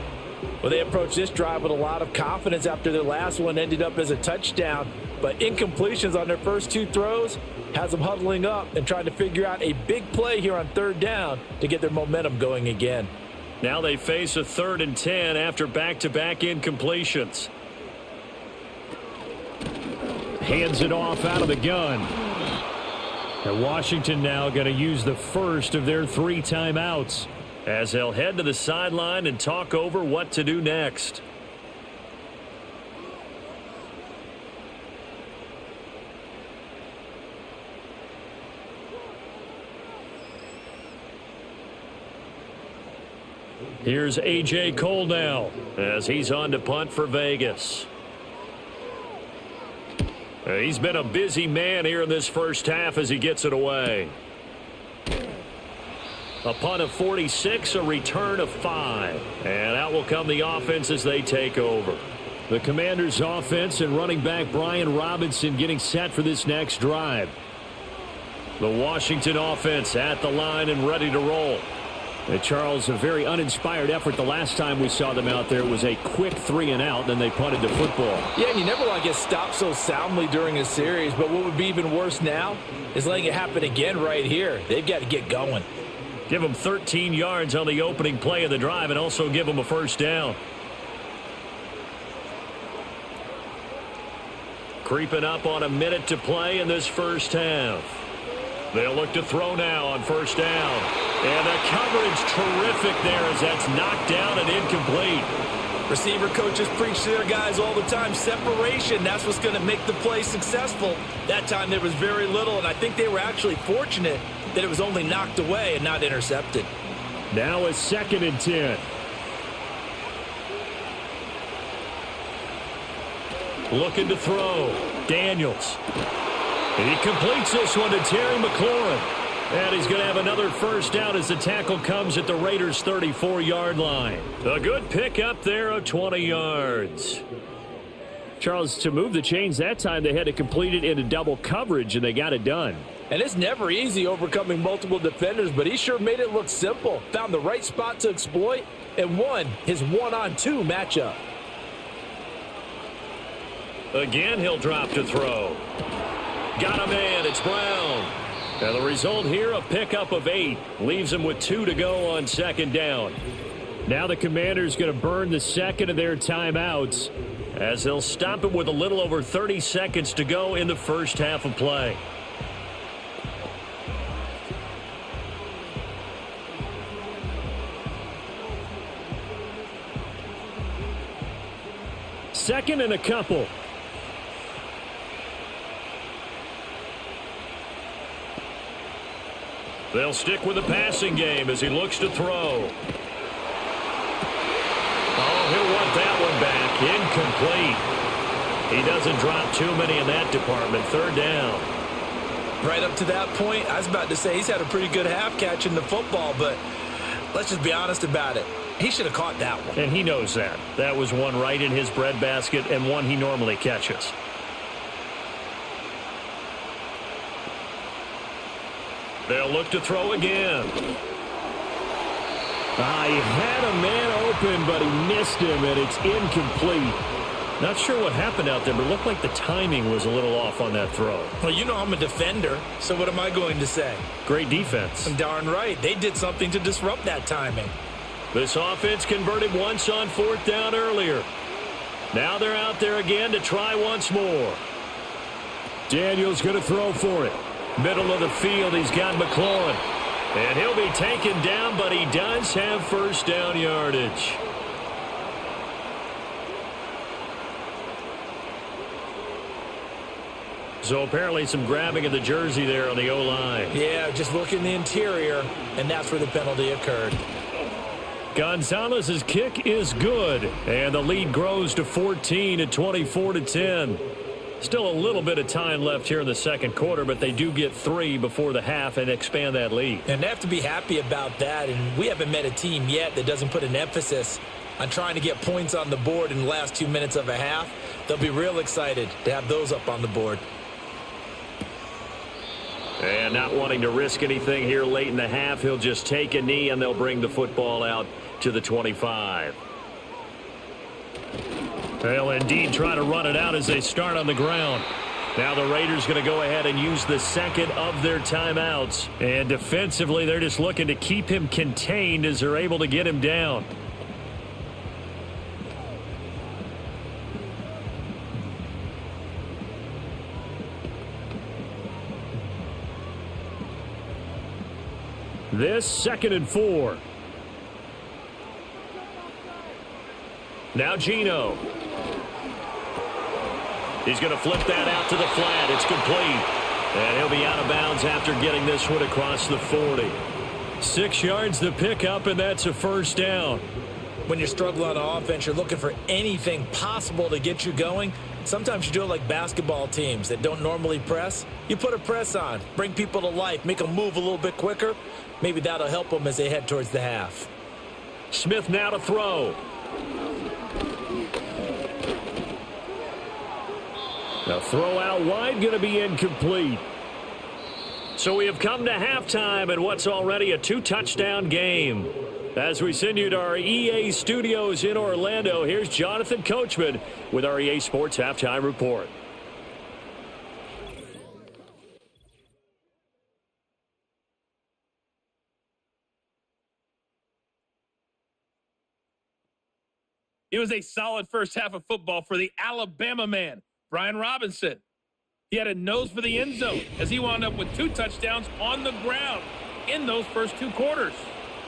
Well, they approached this drive with a lot of confidence after their last one ended up as a touchdown. But incompletions on their first 2 throws has them huddling up and trying to figure out a big play here on 3rd down to get their momentum going again. Now they face a 3rd and 10 after back-to-back incompletions. Hands it off out of the gun. And Washington now going to use the first of their 3 timeouts as they'll head to the sideline and talk over what to do next. Here's A.J. Cole now as he's on to punt for Vegas. He's been a busy man here in this first half as he gets it away. A punt of 46, a return of 5. And out will come the offense as they take over. The Commanders' offense and running back Brian Robinson getting set for this next drive. The Washington offense at the line and ready to roll. And Charles, a very uninspired effort the last time we saw them out there. It was a quick 3 and out, then they punted the football. Yeah, and you never want to get stopped so soundly during a series, but what would be even worse now is letting it happen again right here. They've got to get going. Give them 13 yards on the opening play of the drive and also give them a 1st down. Creeping up on a minute to play in this first half. They'll look to throw now on 1st down. And the coverage terrific there as that's knocked down and incomplete. Receiver coaches preach to their guys all the time. Separation, that's what's going to make the play successful. That time there was very little, and I think they were actually fortunate that it was only knocked away and not intercepted. Now a 2nd and 10. Looking to throw. Daniels. And he completes this one to Terry McLaurin. And he's going to have another first down as the tackle comes at the Raiders' 34-yard line. A good pickup there of 20 yards. Charles, to move the chains that time, they had to complete it into double coverage, and they got it done. And it's never easy overcoming multiple defenders, but he sure made it look simple. Found the right spot to exploit and won his one-on-two matchup. Again, he'll drop to throw. Got a man. It's Brown. And the result here, a pickup of 8. Leaves him with 2 to go on second down. Now the Commanders going to burn the second of their timeouts as they'll stop it with a little over 30 seconds to go in the first half of play. Second and a couple. They'll stick with the passing game as he looks to throw. Oh, he'll want that one back. Incomplete. He doesn't drop too many in that department. Third down. Right up to that point, I was about to say he's had a pretty good half catching the football, but let's just be honest about it. He should have caught that one. And he knows that. That was one right in his breadbasket and one he normally catches. They'll look to throw again. He had a man open, but he missed him, and it's incomplete. Not sure what happened out there, but it looked like the timing was a little off on that throw. Well, you know I'm a defender, so what am I going to say? Great defense. Darn right. They did something to disrupt that timing. This offense converted once on fourth down earlier. Now they're out there again to try once more. Daniel's going to throw for it. Middle of the field, he's got McLaurin. And he'll be taken down, but he does have first down yardage. So apparently some grabbing of the jersey there on the O-line. Yeah, just look in the interior, and that's where the penalty occurred. Gonzalez's kick is good, and the lead grows to 14 at 24-10. Still a little bit of time left here in the second quarter, but they do get 3 before the half and expand that lead. And they have to be happy about that, and we haven't met a team yet that doesn't put an emphasis on trying to get points on the board in the last 2 minutes of a half. They'll be real excited to have those up on the board. And not wanting to risk anything here late in the half, he'll just take a knee, and they'll bring the football out to the 25. They'll indeed try to run it out as they start on the ground. Now the Raiders going to go ahead and use the second of their timeouts. And defensively, they're just looking to keep him contained as they're able to get him down. This 2nd and 4. Now Geno. He's going to flip that out to the flat. It's complete. And he'll be out of bounds after getting this one across the 40. 6 yards to pick up, and that's a first down. When you're struggling on offense, you're looking for anything possible to get you going. Sometimes you do it like basketball teams that don't normally press. You put a press on, bring people to life, make them move a little bit quicker. Maybe that'll help them as they head towards the half. Smith now to throw. The throw out wide going to be incomplete. So we have come to halftime in what's already a 2-touchdown game. As we send you to our EA studios in Orlando, here's Jonathan Coachman with our EA Sports Halftime Report. It was a solid first half of football for the Alabama man, Brian Robinson. He had a nose for the end zone as he wound up with 2 touchdowns on the ground in those first 2 quarters.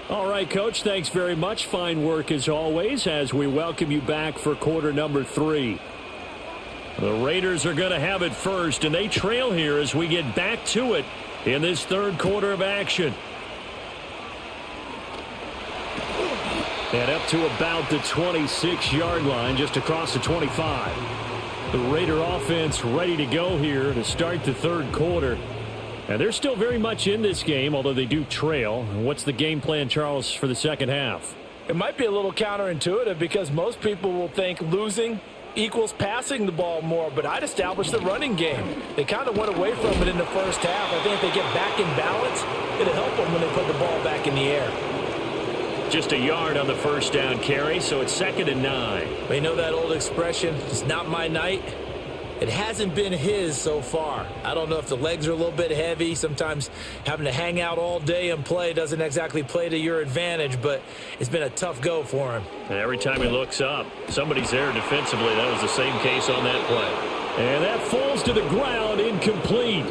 All right, Coach, thanks very much. Fine work as always as we welcome you back for quarter number 3. The Raiders are going to have it first, and they trail here as we get back to it in this third quarter of action. And up to about the 26-yard line, just across the 25. The Raider offense ready to go here to start the third quarter. And they're still very much in this game, although they do trail. What's the game plan, Charles, for the second half? It might be a little counterintuitive because most people will think losing equals passing the ball more, but I'd establish the running game. They kind of went away from it in the first half. I think if they get back in balance, it'll help them when they put the ball back in the air. Just a yard on the first down carry, so it's 2nd and 9. You know that old expression, it's not my night? It hasn't been his so far. I don't know if the legs are a little bit heavy. Sometimes having to hang out all day and play doesn't exactly play to your advantage, but it's been a tough go for him. And every time he looks up, somebody's there defensively. That was the same case on that play. And that falls to the ground, incomplete.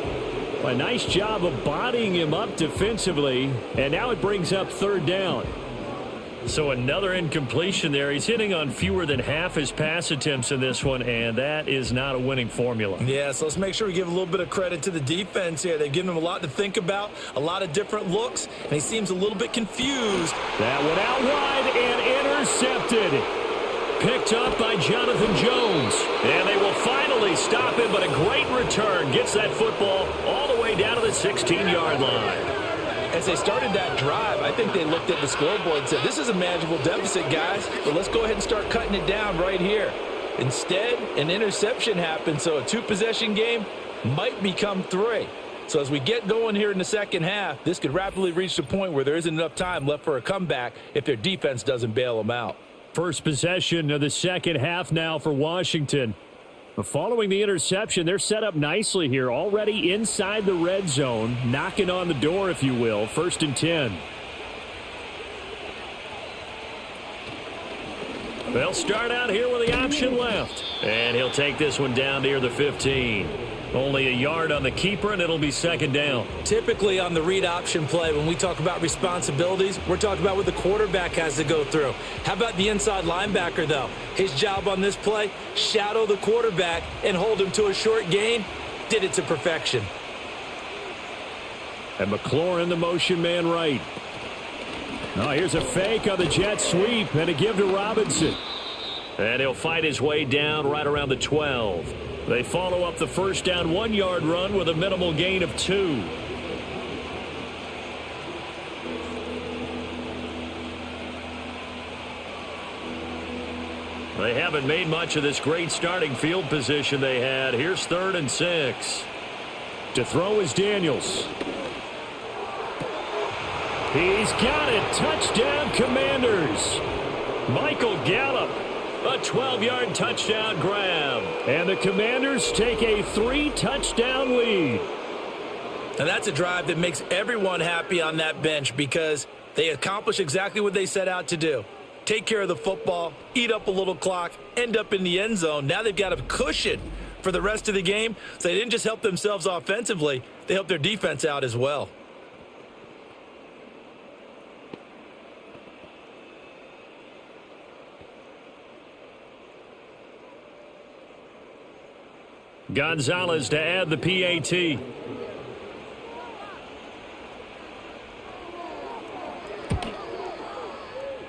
A nice job of bodying him up defensively, and now it brings up 3rd down. So another incompletion there. He's hitting on fewer than half his pass attempts in this one, and that is not a winning formula. Yeah, so let's make sure we give a little bit of credit to the defense here. They've given him a lot to think about, a lot of different looks, and he seems a little bit confused. That one out wide and intercepted. Picked up by Jonathan Jones. And they will finally stop him, but a great return. Gets that football all the way down to the 16-yard line. As they started that drive, I think they looked at the scoreboard and said, this is a manageable deficit, guys, but let's go ahead and start cutting it down right here. Instead, an interception happened, so a 2-possession game might become 3. So as we get going here in the second half, this could rapidly reach the point where there isn't enough time left for a comeback if their defense doesn't bail them out. First possession of the second half now for Washington. But following the interception, they're set up nicely here, already inside the red zone, knocking on the door, if you will. 1st and 10. They'll start out here with the option left. And he'll take this one down near the 15. Only a yard on the keeper, and it'll be 2nd down. Typically on the read option play, when we talk about responsibilities, we're talking about what the quarterback has to go through. How about the inside linebacker, though? His job on this play, shadow the quarterback and hold him to a short gain. Did it to perfection. And McLaurin, the motion man right. Now here's a fake on the jet sweep and a give to Robinson. And he'll fight his way down right around the 12. They follow up the first down 1-yard run with a minimal gain of 2. They haven't made much of this great starting field position they had. Here's 3rd and 6. To throw is Daniels. He's got it. Touchdown, Commanders. Michael Gallup. A 12-yard touchdown grab. And the Commanders take a 3-touchdown lead. And that's a drive that makes everyone happy on that bench because they accomplish exactly what they set out to do. Take care of the football, eat up a little clock, end up in the end zone. Now they've got a cushion for the rest of the game. So they didn't just help themselves offensively, they helped their defense out as well. Gonzalez to add the PAT.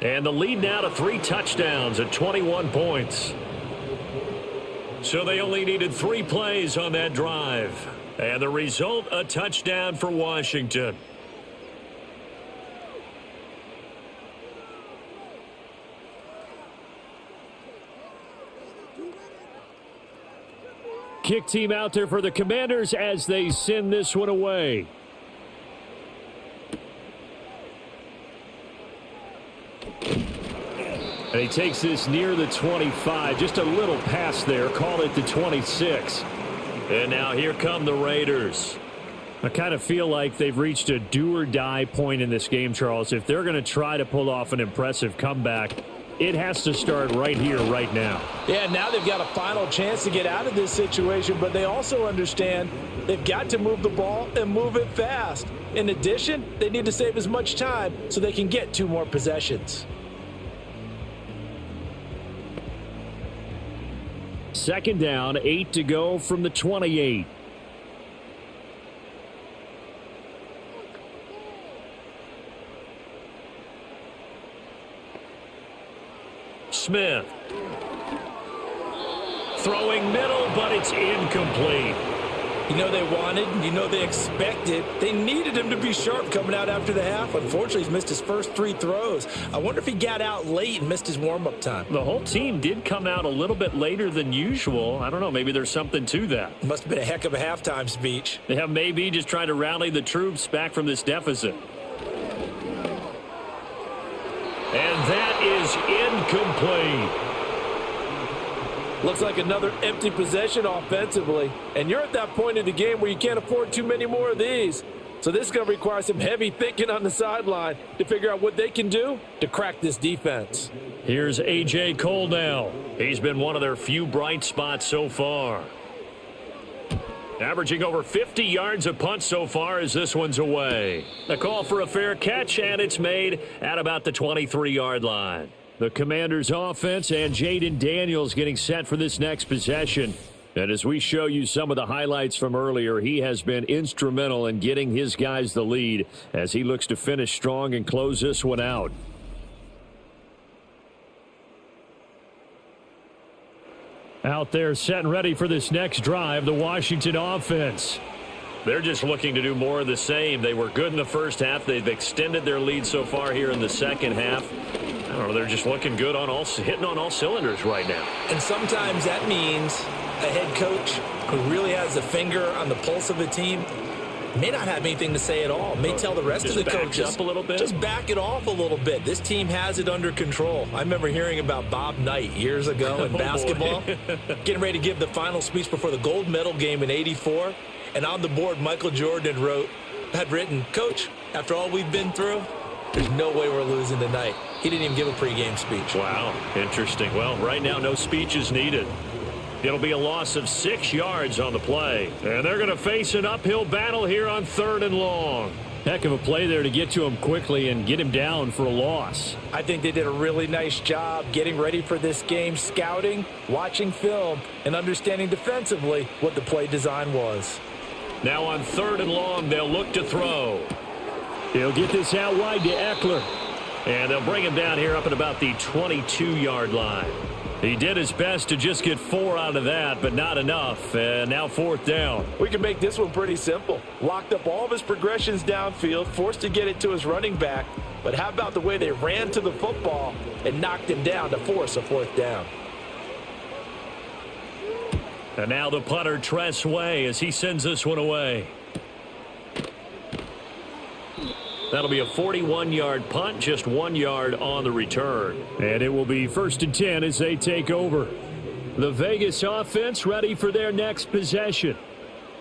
And the lead now to 3 touchdowns at 21 points. So they only needed 3 plays on that drive. And the result, a touchdown for Washington. Kick team out there for the Commanders as they send this one away. And he takes this near the 25. Just a little pass there. Call it the 26. And now here come the Raiders. I kind of feel like they've reached a do-or-die point in this game, Charles. If they're going to try to pull off an impressive comeback, it has to start right here, right now. Yeah, now they've got a final chance to get out of this situation, but they also understand they've got to move the ball and move it fast. In addition, they need to save as much time so they can get 2 more possessions. 2nd down, 8 to go from the 28. Smith. Throwing middle, but it's incomplete. You know they wanted, you know they expected. They needed him to be sharp coming out after the half. Unfortunately, he's missed his first 3 throws. I wonder if he got out late and missed his warm-up time. The whole team did come out a little bit later than usual. I don't know, maybe there's something to that. Must have been a heck of a halftime speech. Yeah, maybe just trying to rally the troops back from this deficit. And that is incomplete. Looks like another empty possession offensively. And you're at that point in the game where you can't afford too many more of these. So this is going to require some heavy thinking on the sideline to figure out what they can do to crack this defense. Here's A.J. Cole now. He's been one of their few bright spots so far. Averaging over 50 yards a punt so far as this one's away. The call for a fair catch, and it's made at about the 23-yard line. The Commanders' offense and Jaden Daniels getting set for this next possession. And as we show you some of the highlights from earlier, he has been instrumental in getting his guys the lead as he looks to finish strong and close this one out. Out there set and ready for this next drive, the Washington offense. They're just looking to do more of the same. They were good in the first half. They've extended their lead so far here in the second half. I don't know, they're just looking good on hitting on all cylinders right now. And sometimes that means a head coach who really has a finger on the pulse of the team may not have anything to say at all. May tell the rest of the coaches up a little bit. Just back it off a little bit. This team has it under control. I remember hearing about Bob Knight years ago in basketball, getting ready to give the final speech before the gold medal game in '84. And on the board, Michael Jordan had written, "Coach, after all we've been through, there's no way we're losing tonight." He didn't even give a pregame speech. Wow, interesting. Well, right now, no speech is needed. It'll be a loss of 6 yards on the play. And they're going to face an uphill battle here on 3rd and long. Heck of a play there to get to him quickly and get him down for a loss. I think they did a really nice job getting ready for this game, scouting, watching film, and understanding defensively what the play design was. Now on 3rd and long, they'll look to throw. He'll get this out wide to Eckler. And they'll bring him down here up at about the 22-yard line. He did his best to just get 4 out of that, but not enough. And now 4th down. We can make this one pretty simple. Locked up all of his progressions downfield, forced to get it to his running back. But how about the way they ran to the football and knocked him down to force a 4th down? And now the punter, Tress Way, as he sends this one away. That'll be a 41-yard punt, just 1 yard on the return. And it will be 1st and 10 as they take over. The Vegas offense ready for their next possession.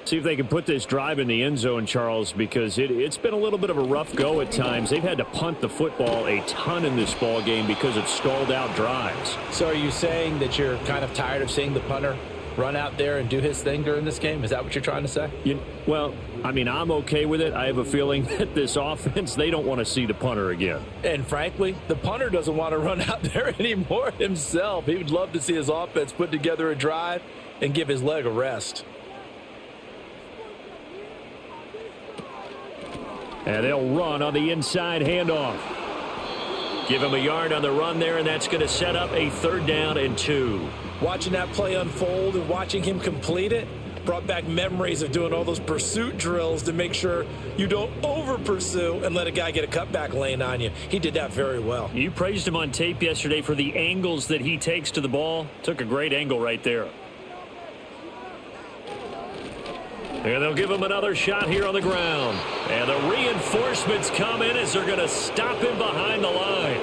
See if they can put this drive in the end zone, Charles, because it's been a little bit of a rough go at times. They've had to punt the football a ton in this ball game because of stalled out drives. So are you saying that you're kind of tired of seeing the punter run out there and do his thing during this game? Is that what you're trying to say? Well, I mean, I'm okay with it. I have a feeling that this offense, they don't want to see the punter again. And frankly, the punter doesn't want to run out there anymore himself. He would love to see his offense put together a drive and give his leg a rest. And they'll run on the inside handoff. Give him a yard on the run there, and that's going to set up a 3rd down and 2. Watching that play unfold and watching him complete it brought back memories of doing all those pursuit drills to make sure you don't over-pursue and let a guy get a cutback lane on you. He did that very well. You praised him on tape yesterday for the angles that he takes to the ball. Took a great angle right there. And they'll give him another shot here on the ground. And the reinforcements come in as they're going to stop him behind the line.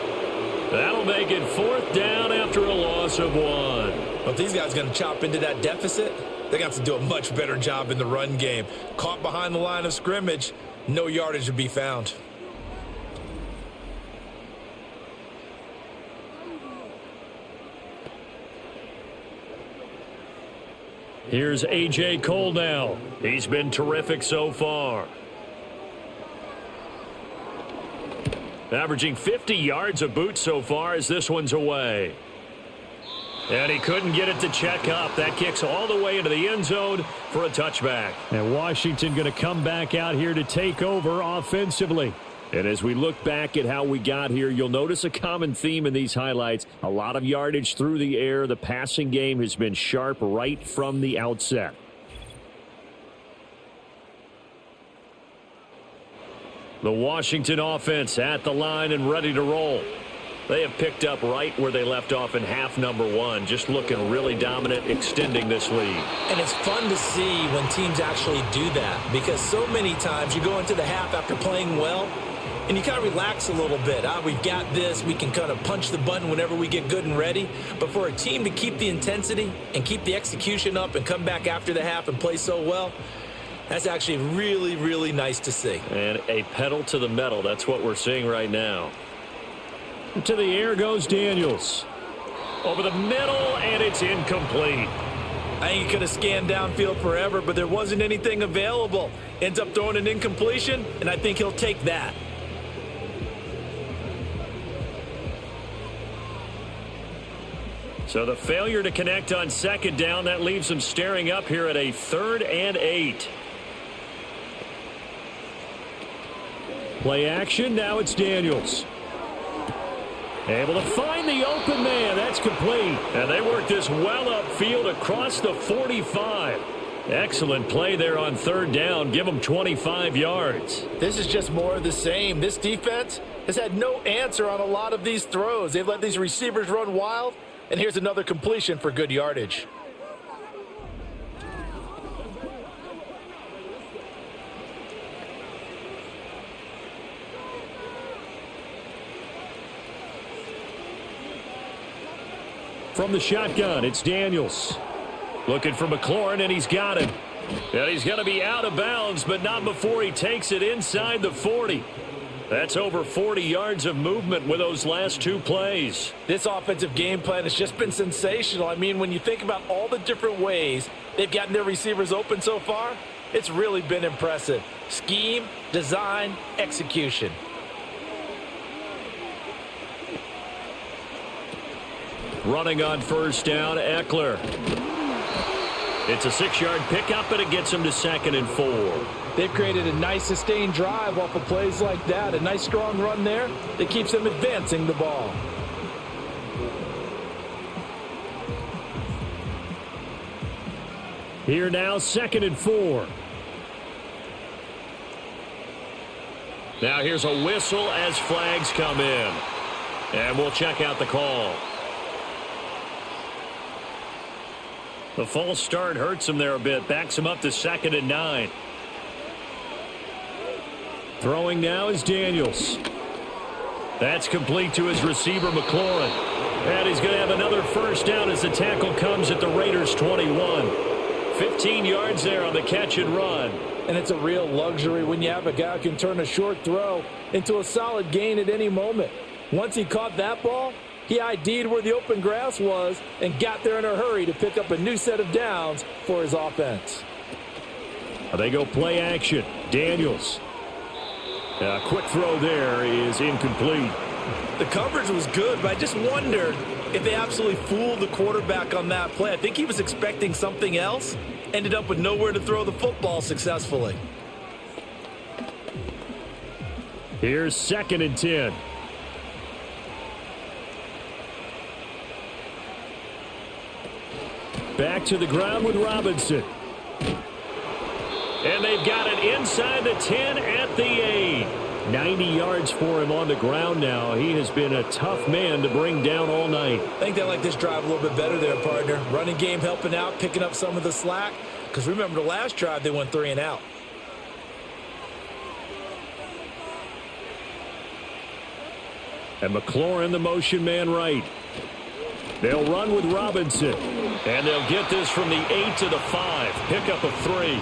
That'll make it 4th down after a loss of 1. Well, if these guys are going to chop into that deficit, they're going to have to do a much better job in the run game. Caught behind the line of scrimmage, no yardage to be found. Here's A.J. Cole now. He's been terrific so far. Averaging 50 yards a boot so far as this one's away. And he couldn't get it to check up. That kicks all the way into the end zone for a touchback. And Washington going to come back out here to take over offensively. And as we look back at how we got here, you'll notice a common theme in these highlights. A lot of yardage through the air. The passing game has been sharp right from the outset. The Washington offense at the line and ready to roll. They have picked up right where they left off in half number one, just looking really dominant, extending this lead. And it's fun to see when teams actually do that, because so many times you go into the half after playing well, and you kind of relax a little bit. We've got this. We can kind of punch the button whenever we get good and ready. But for a team to keep the intensity and keep the execution up and come back after the half and play so well, that's actually really, really nice to see. And a pedal to the metal. That's what we're seeing right now. To the air goes Daniels. Over the middle, and it's incomplete. I think he could have scanned downfield forever, but there wasn't anything available. Ends up throwing an incompletion, and I think he'll take that. So the failure to connect on second down, that leaves them staring up here at a 3rd and 8. Play action, now it's Daniels. Able to find the open man. That's complete. And they work this well upfield across the 45. Excellent play there on 3rd down. Give them 25 yards. This is just more of the same. This defense has had no answer on a lot of these throws. They've let these receivers run wild. And here's another completion for good yardage. From the shotgun, it's Daniels. Looking for McLaurin, and he's got him. And he's going to be out of bounds, but not before he takes it inside the 40. That's over 40 yards of movement with those last 2 plays. This offensive game plan has just been sensational. I mean, when you think about all the different ways they've gotten their receivers open so far, it's really been impressive. Scheme, design, execution. Running on 1st down, Eckler. It's a 6-yard pickup, and it gets him to 2nd and 4. They've created a nice sustained drive off of plays like that. A nice strong run there that keeps them advancing the ball. Here now, 2nd and 4. Now here's a whistle as flags come in. And we'll check out the call. The false start hurts him there a bit. Backs him up to 2nd and 9. Throwing now is Daniels. That's complete to his receiver, McLaurin. And he's going to have another 1st down as the tackle comes at the Raiders' 21. 15 yards there on the catch and run. And it's a real luxury when you have a guy who can turn a short throw into a solid gain at any moment. Once he caught that ball, he ID'd where the open grass was and got there in a hurry to pick up a new set of downs for his offense. They go play action. Daniels. A quick throw there is incomplete. The coverage was good, but I just wondered if they absolutely fooled the quarterback on that play. I think he was expecting something else. Ended up with nowhere to throw the football successfully. Here's 2nd and 10. Back to the ground with Robinson. And they've got it inside the 10 at the 8. 90 yards for him on the ground now. He has been a tough man to bring down all night. I think they like this drive a little bit better there, partner. Running game helping out, picking up some of the slack. Because remember the last drive, they went 3 and out. And McLaurin, the motion man right. They'll run with Robinson. And they'll get this from the 8 to the 5. Pickup of 3.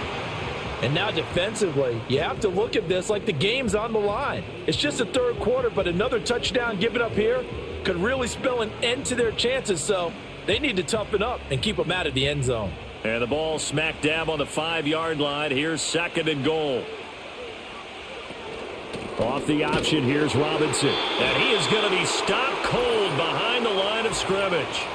And now defensively, you have to look at this like the game's on the line. It's just the 3rd quarter, but another touchdown given up here could really spell an end to their chances. So they need to toughen up and keep them out of the end zone. And the ball smack dab on the 5-yard line. Here's 2nd and goal. Off the option, here's Robinson. And he is going to be stopped cold behind the line of scrimmage.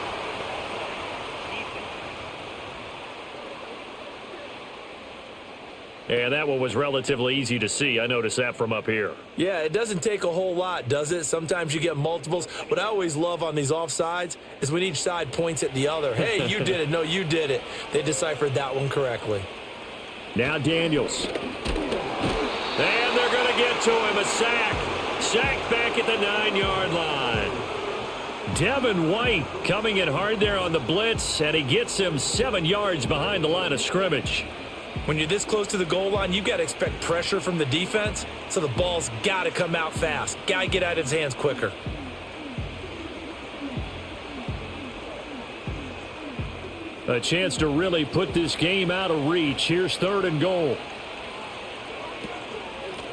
And that one was relatively easy to see. I noticed that from up here. Yeah, it doesn't take a whole lot, does it? Sometimes you get multiples. What I always love on these offsides is when each side points at the other. Hey, you did it. No, you did it. They deciphered that one correctly. Now Daniels. And they're going to get it to him, a sack. Sacked back at the 9-yard line. Devin White coming in hard there on the blitz, and he gets him 7 yards behind the line of scrimmage. When you're this close to the goal line, you've got to expect pressure from the defense, so the ball's got to come out fast. Got to get out of his hands quicker. A chance to really put this game out of reach. Here's 3rd and goal.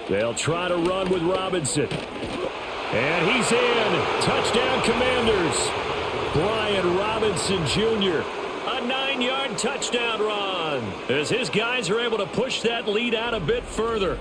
They'll try to run with Robinson. And he's in. Touchdown, Commanders. Brian Robinson Jr. A 9-yard touchdown run as his guys are able to push that lead out a bit further.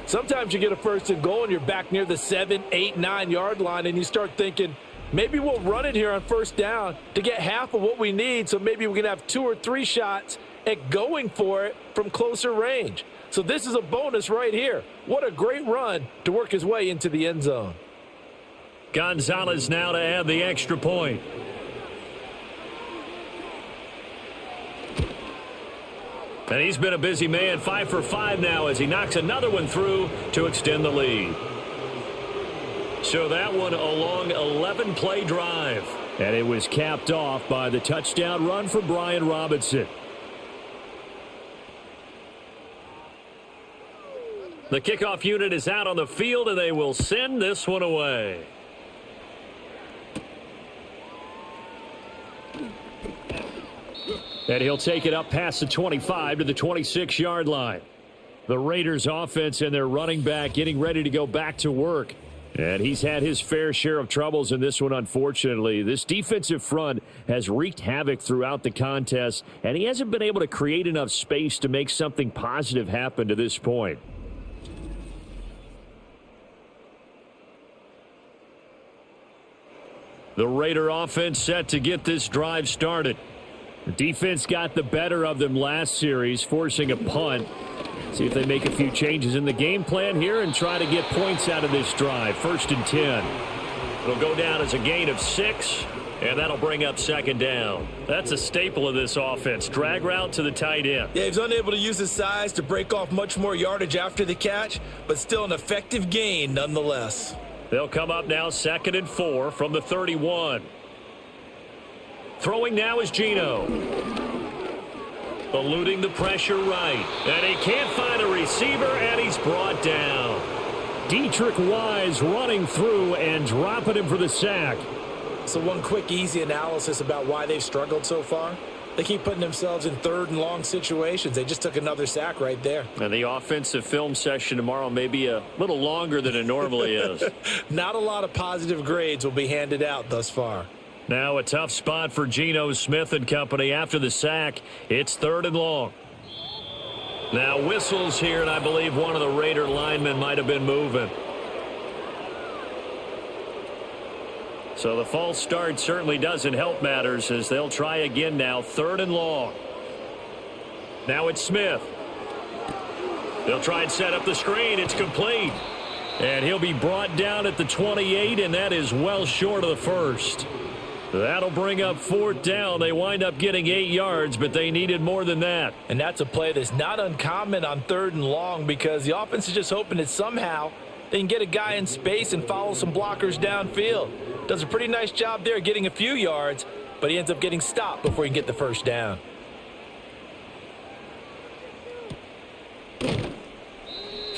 Sometimes you get a 1st and goal and you're back near the 7, 8, 9-yard line and you start thinking, maybe we'll run it here on 1st down to get half of what we need, so maybe we can have 2 or 3 shots at going for it from closer range. So this is a bonus right here. What a great run to work his way into the end zone. Gonzalez now to add the extra point. And he's been a busy man, 5 for 5 now as he knocks another one through to extend the lead. So that one a long 11-play drive. And it was capped off by the touchdown run for Brian Robinson. The kickoff unit is out on the field, and they will send this one away. And he'll take it up past the 25 to the 26-yard line. The Raiders offense and their running back getting ready to go back to work. And he's had his fair share of troubles in this one, unfortunately. This defensive front has wreaked havoc throughout the contest, and he hasn't been able to create enough space to make something positive happen to this point. The Raider offense set to get this drive started. The defense got the better of them last series, forcing a punt. See if they make a few changes in the game plan here and try to get points out of this drive. 1st and 10. It'll go down as a gain of 6, and that'll bring up 2nd down. That's a staple of this offense. Drag route to the tight end. Yeah, he's unable to use his size to break off much more yardage after the catch, but still an effective gain nonetheless. They'll come up now 2nd and 4 from the 31. Throwing now is Geno. Eluding the pressure right. And he can't find a receiver, and he's brought down. Dietrich Wise running through and dropping him for the sack. So one quick, easy analysis about why they've struggled so far. They keep putting themselves in 3rd and long situations. They just took another sack right there. And the offensive film session tomorrow may be a little longer than it normally is. Not a lot of positive grades will be handed out thus far. Now a tough spot for Geno Smith and company after the sack. It's 3rd and long. Now whistles here, and I believe one of the Raider linemen might have been moving. So the false start certainly doesn't help matters as they'll try again now. 3rd and long. Now it's Smith. They'll try and set up the screen. It's complete. And he'll be brought down at the 28, and that is well short of the 1st. That'll bring up 4th down. They wind up getting 8 yards, but they needed more than that. And that's a play that's not uncommon on 3rd and long because the offense is just hoping that somehow they can get a guy in space and follow some blockers downfield. Does a pretty nice job there getting a few yards, but he ends up getting stopped before he can get the 1st down.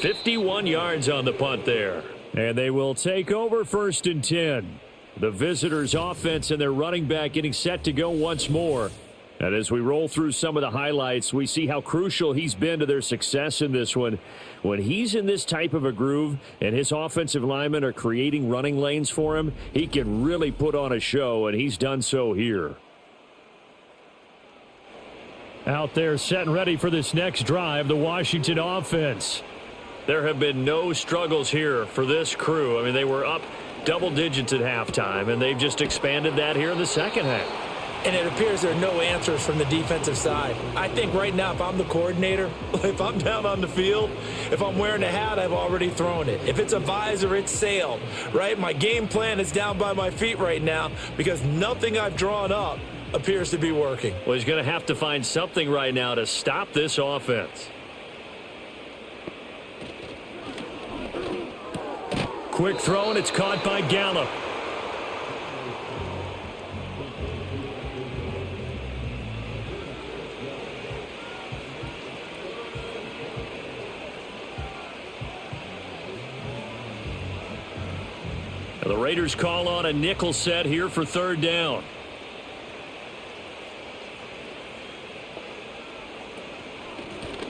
$51 yards on the punt there. And they will take over 1st and 10. The visitors' offense and their running back getting set to go once more. And as we roll through some of the highlights, we see how crucial he's been to their success in this one. When he's in this type of a groove and his offensive linemen are creating running lanes for him, he can really put on a show, and he's done so here. Out there set and ready for this next drive, the Washington offense. There have been no struggles here for this crew. I mean, they were up double digits at halftime, and they've just expanded that here in the second half. And it appears there are no answers from the defensive side. I think right now, if I'm the coordinator, if I'm down on the field, if I'm wearing a hat, I've already thrown it. If it's a visor, it's sailed, right? My game plan is down by my feet right now because nothing I've drawn up appears to be working. Well, he's going to have to find something right now to stop this offense. Quick throw, and it's caught by Gallup. The Raiders call on a nickel set here for third down.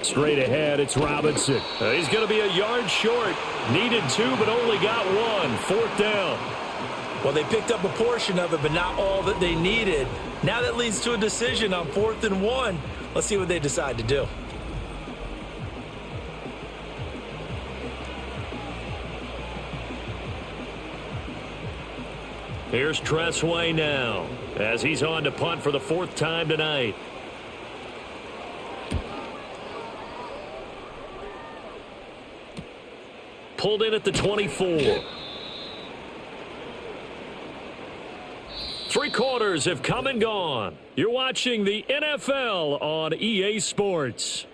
Straight ahead, it's Robinson. He's going to be a yard short. Needed 2, but only got 1. Fourth down. Well, they picked up a portion of it, but not all that they needed. Now that leads to a decision on 4th and 1. Let's see what they decide to do. Here's Tressway now as he's on to punt for the 4th time tonight. Pulled in at the 24. 3 quarters have come and gone. You're watching the NFL on EA Sports.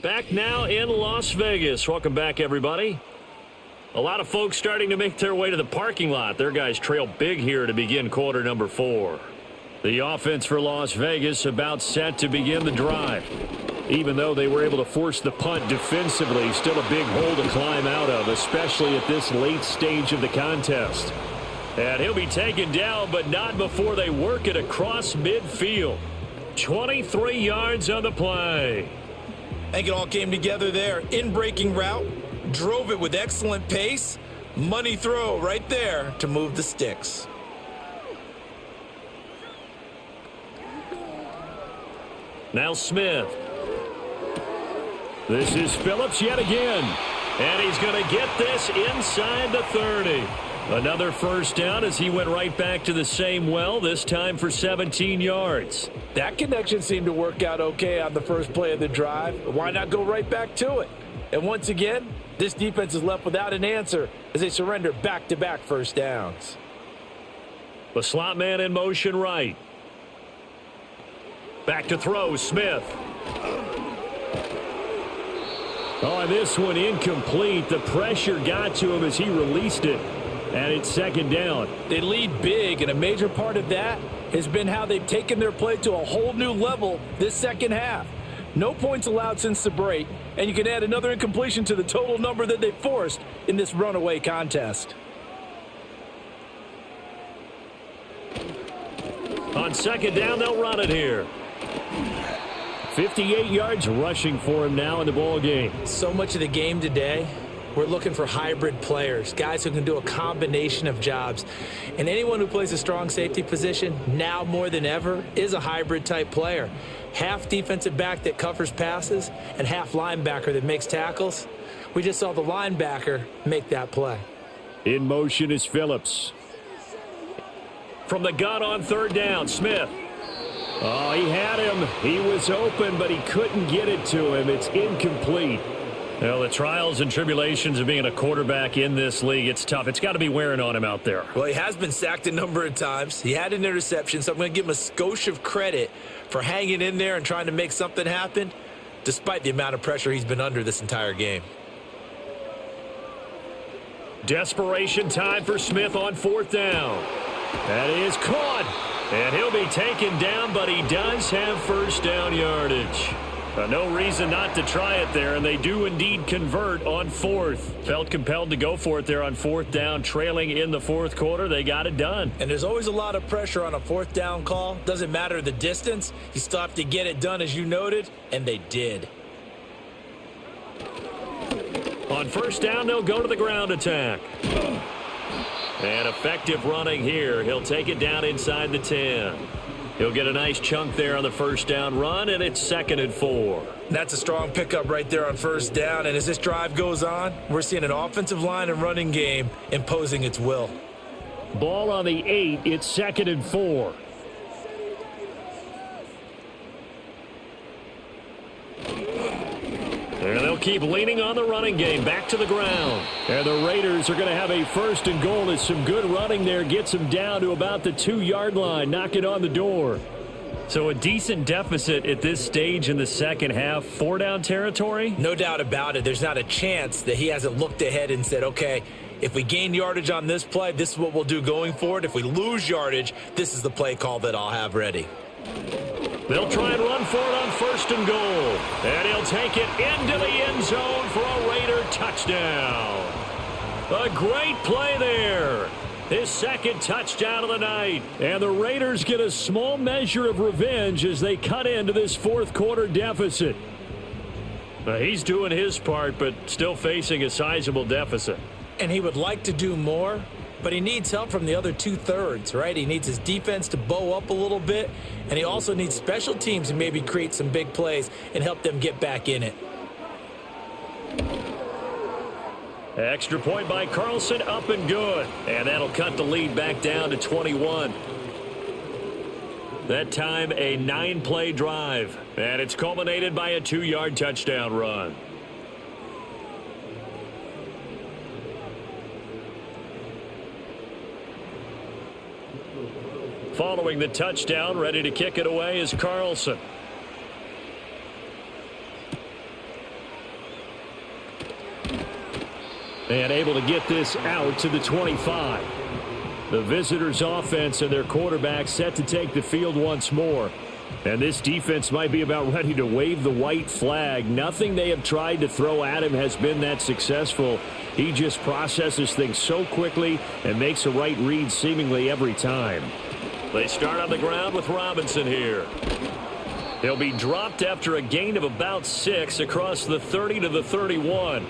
Back now in Las Vegas. Welcome back, everybody. A lot of folks starting to make their way to the parking lot. Their guys trail big here to begin quarter number 4. The offense for Las Vegas about set to begin the drive. Even though they were able to force the punt defensively, still a big hole to climb out of, especially at this late stage of the contest. And he'll be taken down, but not before they work it across midfield. 23 yards on the play. I think it all came together there. In-breaking route, drove it with excellent pace. Money throw right there to move the sticks. Now Smith. This is Phillips yet again. And he's going to get this inside the 30. Another first down as he went right back to the same well, this time for 17 yards. That connection seemed to work out okay on the first play of the drive. Why not go right back to it? And once again, this defense is left without an answer as they surrender back-to-back first downs. The slot man in motion right. Back to throw, Smith. Oh, and this one incomplete. The pressure got to him as he released it. And it's second down. They lead big, and a major part of that has been how they've taken their play to a whole new level this second half. No points allowed since the break, and you can add another incompletion to the total number that they forced in this runaway contest. On second down, they'll run it here. 58 yards rushing for him now in the ball game. So much of the game today, we're looking for hybrid players, guys who can do a combination of jobs. And anyone who plays a strong safety position, now more than ever, is a hybrid type player. Half defensive back that covers passes and half linebacker that makes tackles. We just saw the linebacker make that play. In motion is Phillips. From the gun on third down, Smith. Oh, he had him. He was open, but he couldn't get it to him. It's incomplete. Well, the trials and tribulations of being a quarterback in this league, it's tough. It's got to be wearing on him out there. Well, he has been sacked a number of times. He had an interception, so I'm going to give him a skosh of credit for hanging in there and trying to make something happen, despite the amount of pressure he's been under this entire game. Desperation time for Smith on fourth down. That is caught. And he'll be taken down, but he does have first down yardage. No reason not to try it there, and they do indeed convert on fourth. Felt compelled to go for it there on fourth down, trailing in the fourth quarter. They got it done. And there's always a lot of pressure on a fourth down call. Doesn't matter the distance. You still have to get it done, as you noted, and they did. On first down, they'll go to the ground attack. And effective running here. He'll take it down inside the 10. He'll get a nice chunk there on the first down run, and it's 2nd and 4. That's a strong pickup right there on first down, and as this drive goes on, we're seeing an offensive line and running game imposing its will. Ball on the 8. It's 2nd and 4. And they'll keep leaning on the running game. Back to the ground. And the Raiders are going to have a 1st and goal as some good running there gets them down to about the 2-yard line. Knock it on the door. So a decent deficit at this stage in the second half. 4-down territory? No doubt about it. There's not a chance that he hasn't looked ahead and said, okay, if we gain yardage on this play, this is what we'll do going forward. If we lose yardage, this is the play call that I'll have ready. They'll try and run for it on 1st and goal. And he'll take it into the end zone for a Raider touchdown. A great play there. His second touchdown of the night. And the Raiders get a small measure of revenge as they cut into this fourth quarter deficit. He's doing his part, but still facing a sizable deficit. And he would like to do more, but he needs help from the other 2/3, right? He needs his defense to bow up a little bit, and he also needs special teams to maybe create some big plays and help them get back in it. Extra point by Carlson, up and good. And that'll cut the lead back down to 21. That time a 9-play drive. And it's culminated by a 2-yard touchdown run. Following the touchdown, ready to kick it away is Carlson. And able to get this out to the 25. The visitors' offense and their quarterback set to take the field once more. And this defense might be about ready to wave the white flag. Nothing they have tried to throw at him has been that successful. He just processes things so quickly and makes a right read seemingly every time. They start on the ground with Robinson here. He'll be dropped after a gain of about 6 across the 30 to the 31.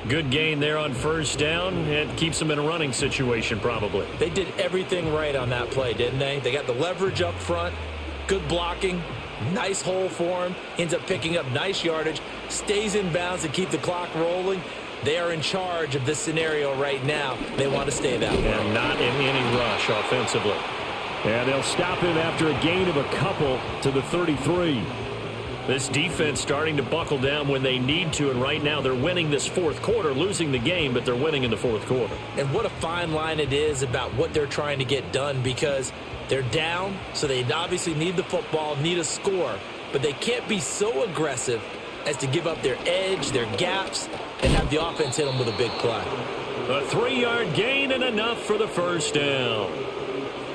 Good gain there on 1st down. It keeps them in a running situation probably. They did everything right on that play, didn't they? They got the leverage up front, good blocking, nice hole for him, ends up picking up nice yardage, stays in bounds to keep the clock rolling. They are in charge of this scenario right now. They want to stay that way. And not in any rush offensively. And they'll stop him after a gain of a couple to the 33. This defense starting to buckle down when they need to, and right now they're winning this fourth quarter, losing the game, but they're winning in the fourth quarter. And what a fine line it is about what they're trying to get done, because they're down, so they obviously need the football, need a score, but they can't be so aggressive as to give up their edge, their gaps, and have the offense hit them with a big play. A 3-yard gain and enough for the 1st down.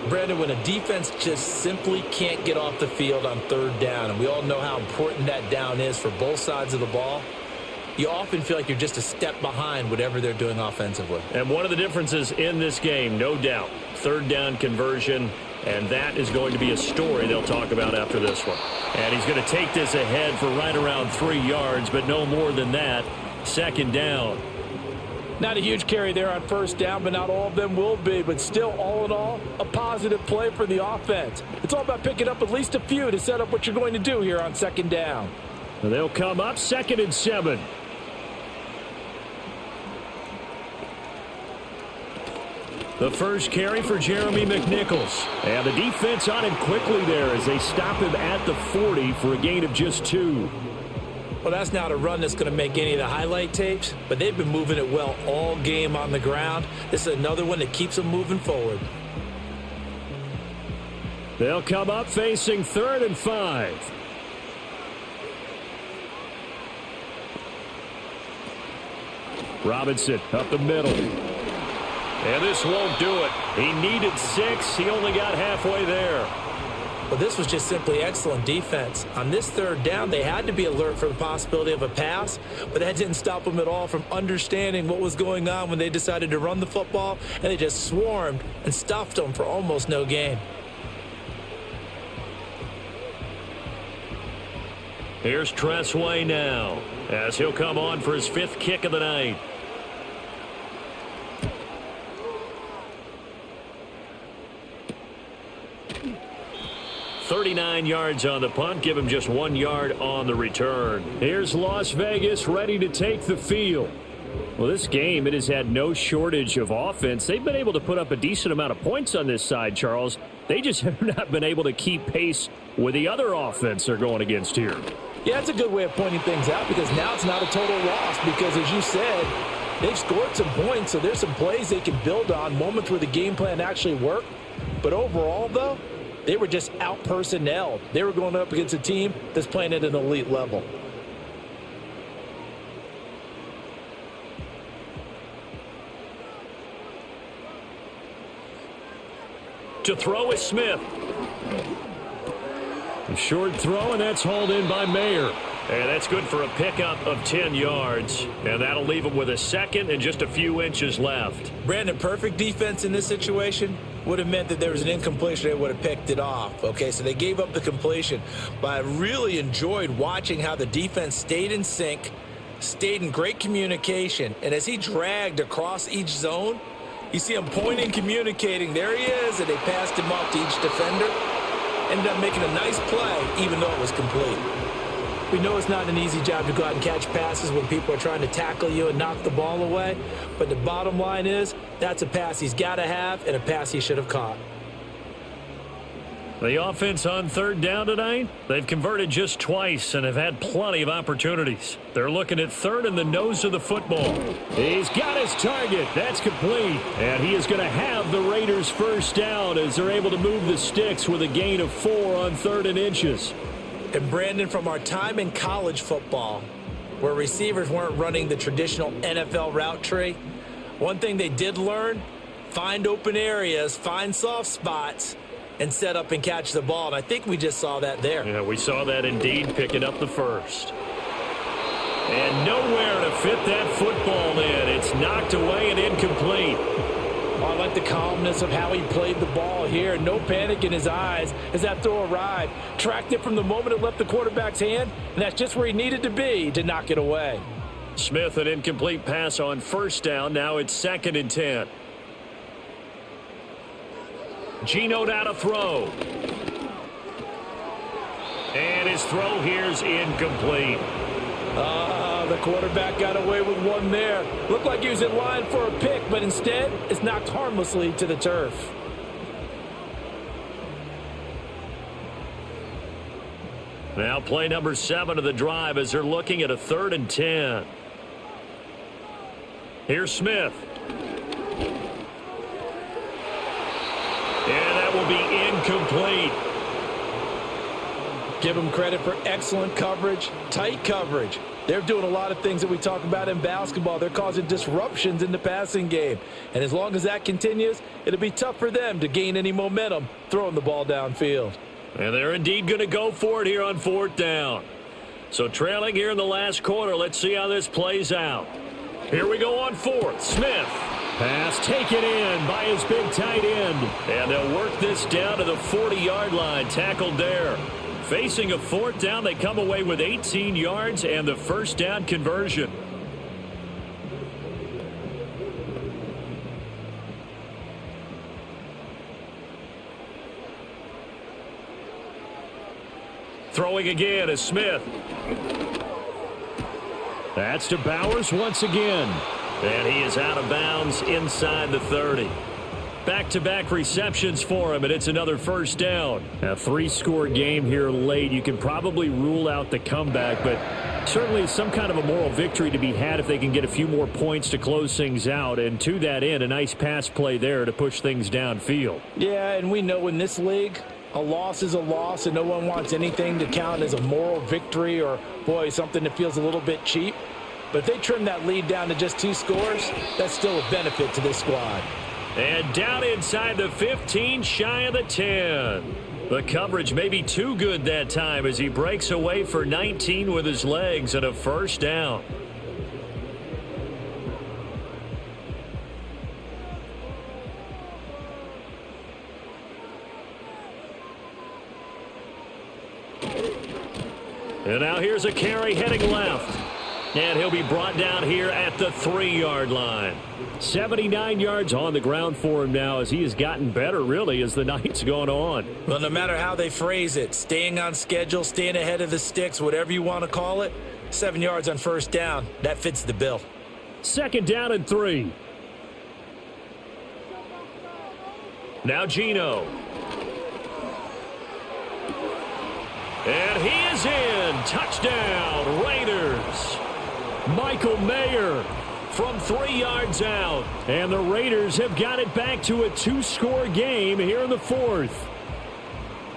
Brandon, when a defense just simply can't get off the field on 3rd down, and we all know how important that down is for both sides of the ball, you often feel like you're just a step behind whatever they're doing offensively. And one of the differences in this game, no doubt, 3rd down conversion, and that is going to be a story they'll talk about after this one. And he's going to take this ahead for right around 3 yards, but no more than that. 2nd down. Not a huge carry there on 1st down, but not all of them will be. But still, all in all, a positive play for the offense. It's all about picking up at least a few to set up what you're going to do here on 2nd down. And they'll come up 2nd and 7. The first carry for Jeremy McNichols. And the defense on him quickly there as they stop him at the 40 for a gain of just 2. Well, that's not a run that's going to make any of the highlight tapes, but they've been moving it well all game on the ground. This is another one that keeps them moving forward. They'll come up facing 3rd and 5. Robinson up the middle. And this won't do it. He needed 6. He only got halfway there. Well, this was just simply excellent defense. On this 3rd down, they had to be alert for the possibility of a pass, but that didn't stop them at all from understanding what was going on when they decided to run the football, and they just swarmed and stuffed them for almost no gain. Here's Tressway now as he'll come on for his 5th kick of the night. .39 yards on the punt. Give him just 1 yard on the return. Here's Las Vegas ready to take the field. Well, this game, it has had no shortage of offense. They've been able to put up a decent amount of points on this side, Charles. They just have not been able to keep pace with the other offense they're going against here. Yeah, that's a good way of pointing things out, because now it's not a total loss, because as you said, they've scored some points, so there's some plays they can build on, moments where the game plan actually worked. But overall, though, They were just out-personnelled. They were going up against a team that's playing at an elite level. To throw is Smith. A short throw, and that's hauled in by Mayer. And that's good for a pickup of 10 yards. And that'll leave him with a second and just a few inches left. Brandon, perfect defense in this situation would have meant that there was an incompletion. They would have picked it off. Okay, so they gave up the completion. But I really enjoyed watching how the defense stayed in sync, stayed in great communication. And as he dragged across each zone, you see him pointing, communicating. There he is, and they passed him off to each defender. Ended up making a nice play, even though it was complete. We know it's not an easy job to go out and catch passes when people are trying to tackle you and knock the ball away. But the bottom line is, that's a pass he's got to have and a pass he should have caught. The offense on third down tonight, they've converted just twice and have had plenty of opportunities. They're looking at third in the nose of the football. He's got his target. That's complete. And he is going to have the Raiders first down as they're able to move the sticks with a gain of 4 on 3rd and inches. And Brandon, from our time in college football, where receivers weren't running the traditional NFL route tree, one thing they did learn, find open areas, find soft spots, and set up and catch the ball. And I think we just saw that there. Yeah, we saw that indeed, picking up the first. And nowhere to fit that football in. It's knocked away and incomplete. Oh, I like the calmness of how he played the ball here. No panic in his eyes as that throw arrived. Tracked it from the moment it left the quarterback's hand, and that's just where he needed to be to knock it away. Smith, an incomplete pass on first down. Now it's 2nd and 10. Geno now to throw. And his throw here's incomplete. The quarterback got away with one there. Looked like he was in line for a pick, but instead it's knocked harmlessly to the turf. Now play number 7 of the drive as they're looking at a 3rd and 10. Here's Smith. And that will be incomplete. Give them credit for excellent coverage, tight coverage. They're doing a lot of things that we talk about in basketball. They're causing disruptions in the passing game. And as long as that continues, it'll be tough for them to gain any momentum throwing the ball downfield. And they're indeed going to go for it here on 4th down. So trailing here in the last quarter, let's see how this plays out. Here we go on 4th. Smith. Pass taken in by his big tight end. And they'll work this down to the 40-yard line. Tackled there. Facing a 4th down, they come away with 18 yards and the first down conversion. Throwing again is Smith. That's to Bowers once again. And he is out of bounds inside the 30. Back-to-back receptions for him, and it's another first down. A 3-score game here late. You can probably rule out the comeback, but certainly some kind of a moral victory to be had if they can get a few more points to close things out. And to that end, a nice pass play there to push things downfield. Yeah, and we know in this league, a loss is a loss, and no one wants anything to count as a moral victory or, boy, something that feels a little bit cheap. But if they trim that lead down to just 2 scores, that's still a benefit to this squad. And down inside the 15, shy of the 10. The coverage may be too good that time as he breaks away for 19 with his legs and a first down. And now here's a carry heading left. And he'll be brought down here at the 3-yard line. 79 yards on the ground for him now as he has gotten better, really, as the night's gone on. Well, no matter how they phrase it, staying on schedule, staying ahead of the sticks, whatever you want to call it, 7 yards on first down, that fits the bill. 2nd down and 3. Now Geno. And he is in. Touchdown, Raiders. Michael Mayer from 3 yards out. And the Raiders have got it back to a 2-score game here in the 4th.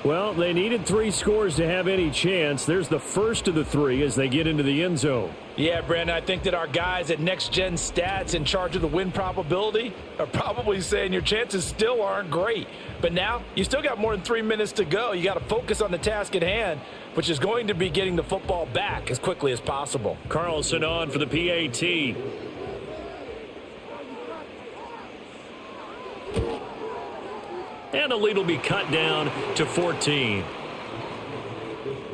Well, they needed 3 scores to have any chance. There's the first of the 3 as they get into the end zone. Yeah, Brandon, I think that our guys at Next Gen Stats in charge of the win probability are probably saying your chances still aren't great. But now, you still got more than 3 minutes to go. You got to focus on the task at hand, which is going to be getting the football back as quickly as possible. Carlson on for the PAT. And the lead will be cut down to 14.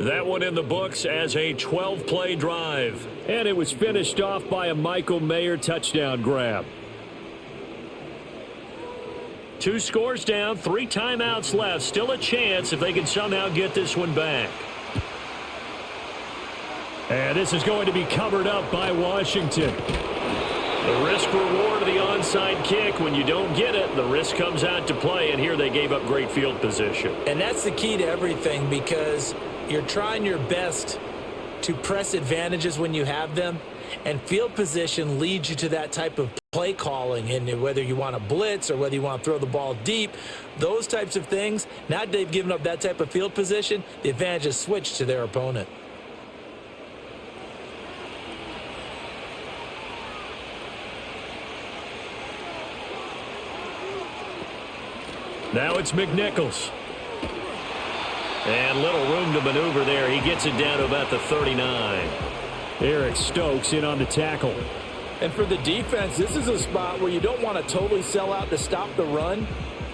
That one in the books as a 12-play drive. And it was finished off by a Michael Mayer touchdown grab. 2 scores down, 3 timeouts left. Still a chance if they can somehow get this one back. And this is going to be covered up by Washington. The risk-reward of the onside kick, when you don't get it, the risk comes out to play, and here they gave up great field position. And that's the key to everything, because you're trying your best to press advantages when you have them, and field position leads you to that type of play calling, and whether you want to blitz or whether you want to throw the ball deep, those types of things. Now that they've given up that type of field position, the advantage is switched to their opponent. Now it's McNichols. And little room to maneuver there. He gets it down to about the 39. Eric Stokes in on the tackle. And for the defense, this is a spot where you don't want to totally sell out to stop the run,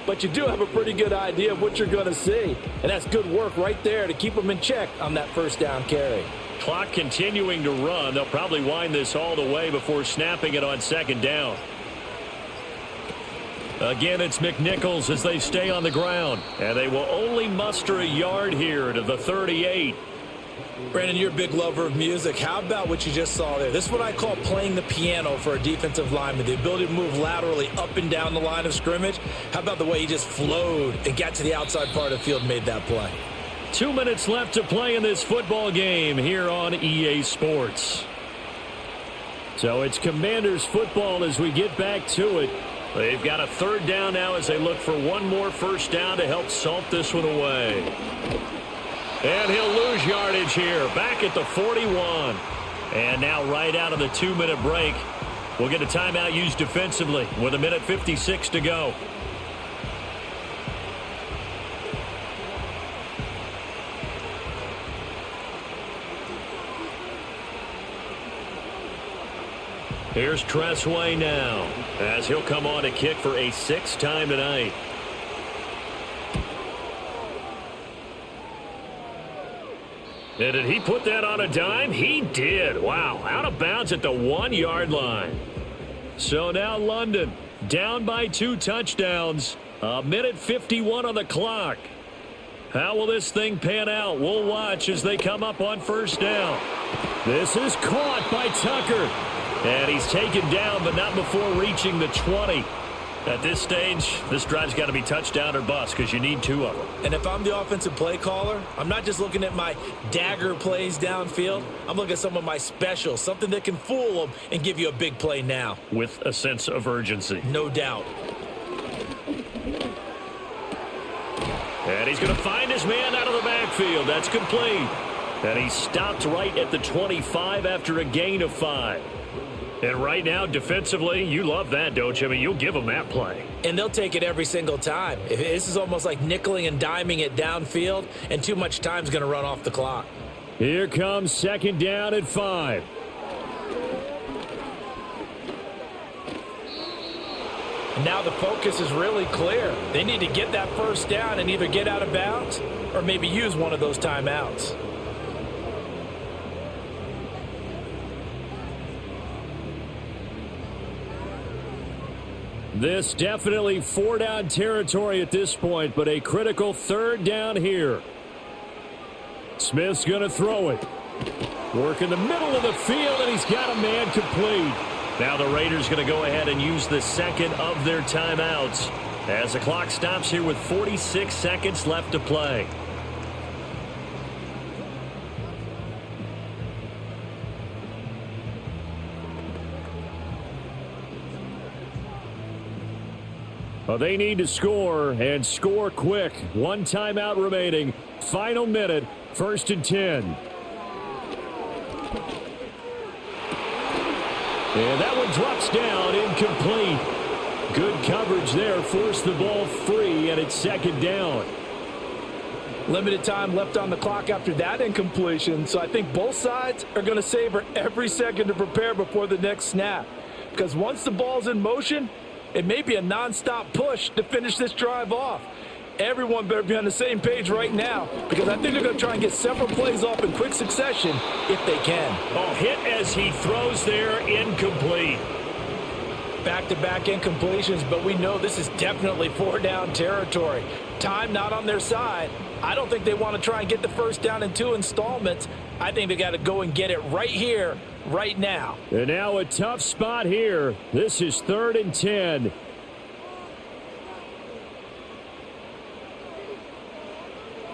but you do have a pretty good idea of what you're going to see. And that's good work right there to keep them in check on that first down carry. Clock continuing to run. They'll probably wind this all the way before snapping it on second down. Again, it's McNichols as they stay on the ground. And they will only muster a yard here to the 38. Brandon, you're a big lover of music. How about what you just saw there? This is what I call playing the piano for a defensive lineman. The ability to move laterally up and down the line of scrimmage. How about the way he just flowed and got to the outside part of the field and made that play? 2 minutes left to play in this football game here on EA Sports. So it's Commanders football as we get back to it. They've got a third down now as they look for one more first down to help salt this one away. And he'll lose yardage here, back at the 41. And now right out of the 2-minute break, we'll get a timeout used defensively with 1:56 to go. Here's Tressway now, as he'll come on to kick for a 6th time tonight. And did he put that on a dime? He did. Wow, out of bounds at the 1-yard line. So now London down by 2 touchdowns. 1:51 on the clock. How will this thing pan out? We'll watch as they come up on first down. This is caught by Tucker. And he's taken down, but not before reaching the 20. At this stage, this drive's got to be touchdown or bust because you need 2 of them. And if I'm the offensive play caller, I'm not just looking at my dagger plays downfield. I'm looking at some of my specials, something that can fool them and give you a big play now. With a sense of urgency. No doubt. And he's going to find his man out of the backfield. That's complete. And he stopped right at the 25 after a gain of 5. And right now, defensively, you love that, don't you? I mean, you'll give them that play. And they'll take it every single time. This is almost like nickeling and diming it downfield, and too much time's going to run off the clock. Here comes second down at 5. And now the focus is really clear. They need to get that first down and either get out of bounds or maybe use one of those timeouts. This definitely 4-down territory at this point, but a critical 3rd down here. Smith's going to throw it. Work in the middle of the field, and he's got a man complete. Now the Raiders going to go ahead and use the second of their timeouts as the clock stops here with 46 seconds left to play. Well, they need to score, and score quick. One timeout remaining. Final minute, 1st and 10. And that one drops down, incomplete. Good coverage there, forced the ball free, and it's 2nd down. Limited time left on the clock after that incompletion, so I think both sides are going to savor every second to prepare before the next snap. Because once the ball's in motion, it may be a nonstop push to finish this drive off. Everyone better be on the same page right now, because I think they're going to try and get several plays off in quick succession if they can. Oh, hit as he throws there, incomplete. Back-to-back incompletions, but we know this is definitely 4-down territory. Time not on their side. I don't think they want to try and get the first down in 2 installments. I think they got to go and get it right here, right now. And now a tough spot here. This is 3rd and 10.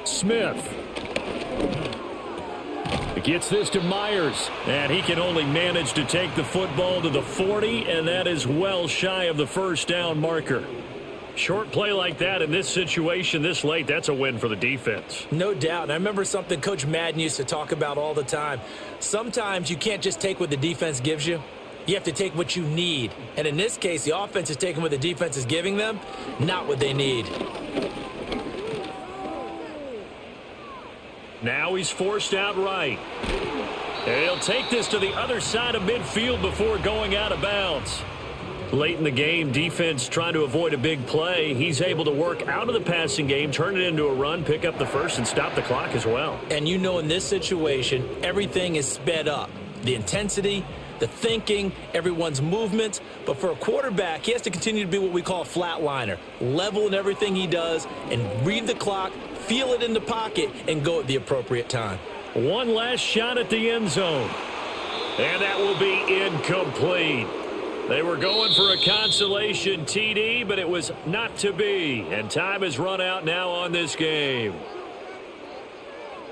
Smith gets this to Myers, and he can only manage to take the football to the 40, and that is well shy of the first down marker. Short play like that in this situation this late, that's a win for the defense. No doubt. I remember something Coach Madden used to talk about all the time. Sometimes you can't just take what the defense gives you. You have to take what you need. And in this case, the offense is taking what the defense is giving them, not what they need. Now he's forced out right. And he'll take this to the other side of midfield before going out of bounds. Late in the game, defense trying to avoid a big play. He's able to work out of the passing game, turn it into a run, pick up the first, and stop the clock as well. And you know in this situation, everything is sped up. The intensity, the thinking, everyone's movement. But for a quarterback, he has to continue to be what we call a flatliner. Level in everything he does and read the clock, feel it in the pocket, and go at the appropriate time. One last shot at the end zone. And that will be incomplete. They were going for a consolation TD, but it was not to be. And time has run out now on this game.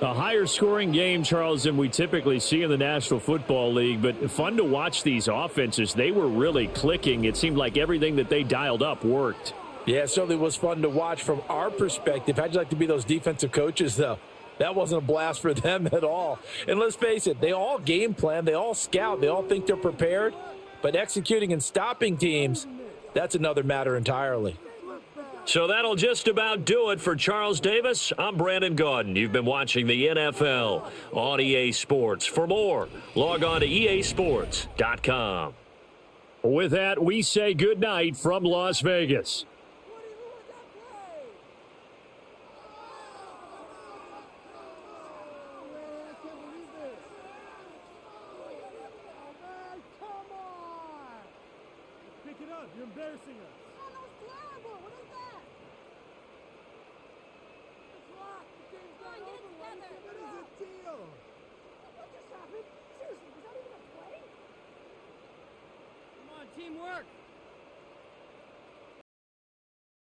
A higher scoring game, Charles, than we typically see in the National Football League, but fun to watch these offenses. They were really clicking. It seemed like everything that they dialed up worked. Yeah, it certainly was fun to watch from our perspective. How'd you like to be those defensive coaches, though? That wasn't a blast for them at all. And let's face it, they all game plan, they all scout, they all think they're prepared. But executing and stopping teams, that's another matter entirely. So that'll just about do it for Charles Davis. I'm Brandon Gaudin. You've been watching the NFL on EA Sports. For more, log on to easports.com. With that, we say goodnight from Las Vegas. You're embarrassing us. Oh, that was terrible. What is that? It's locked. The game's not over. What is the deal? What just happened? Seriously, was that even a play? Come on, teamwork.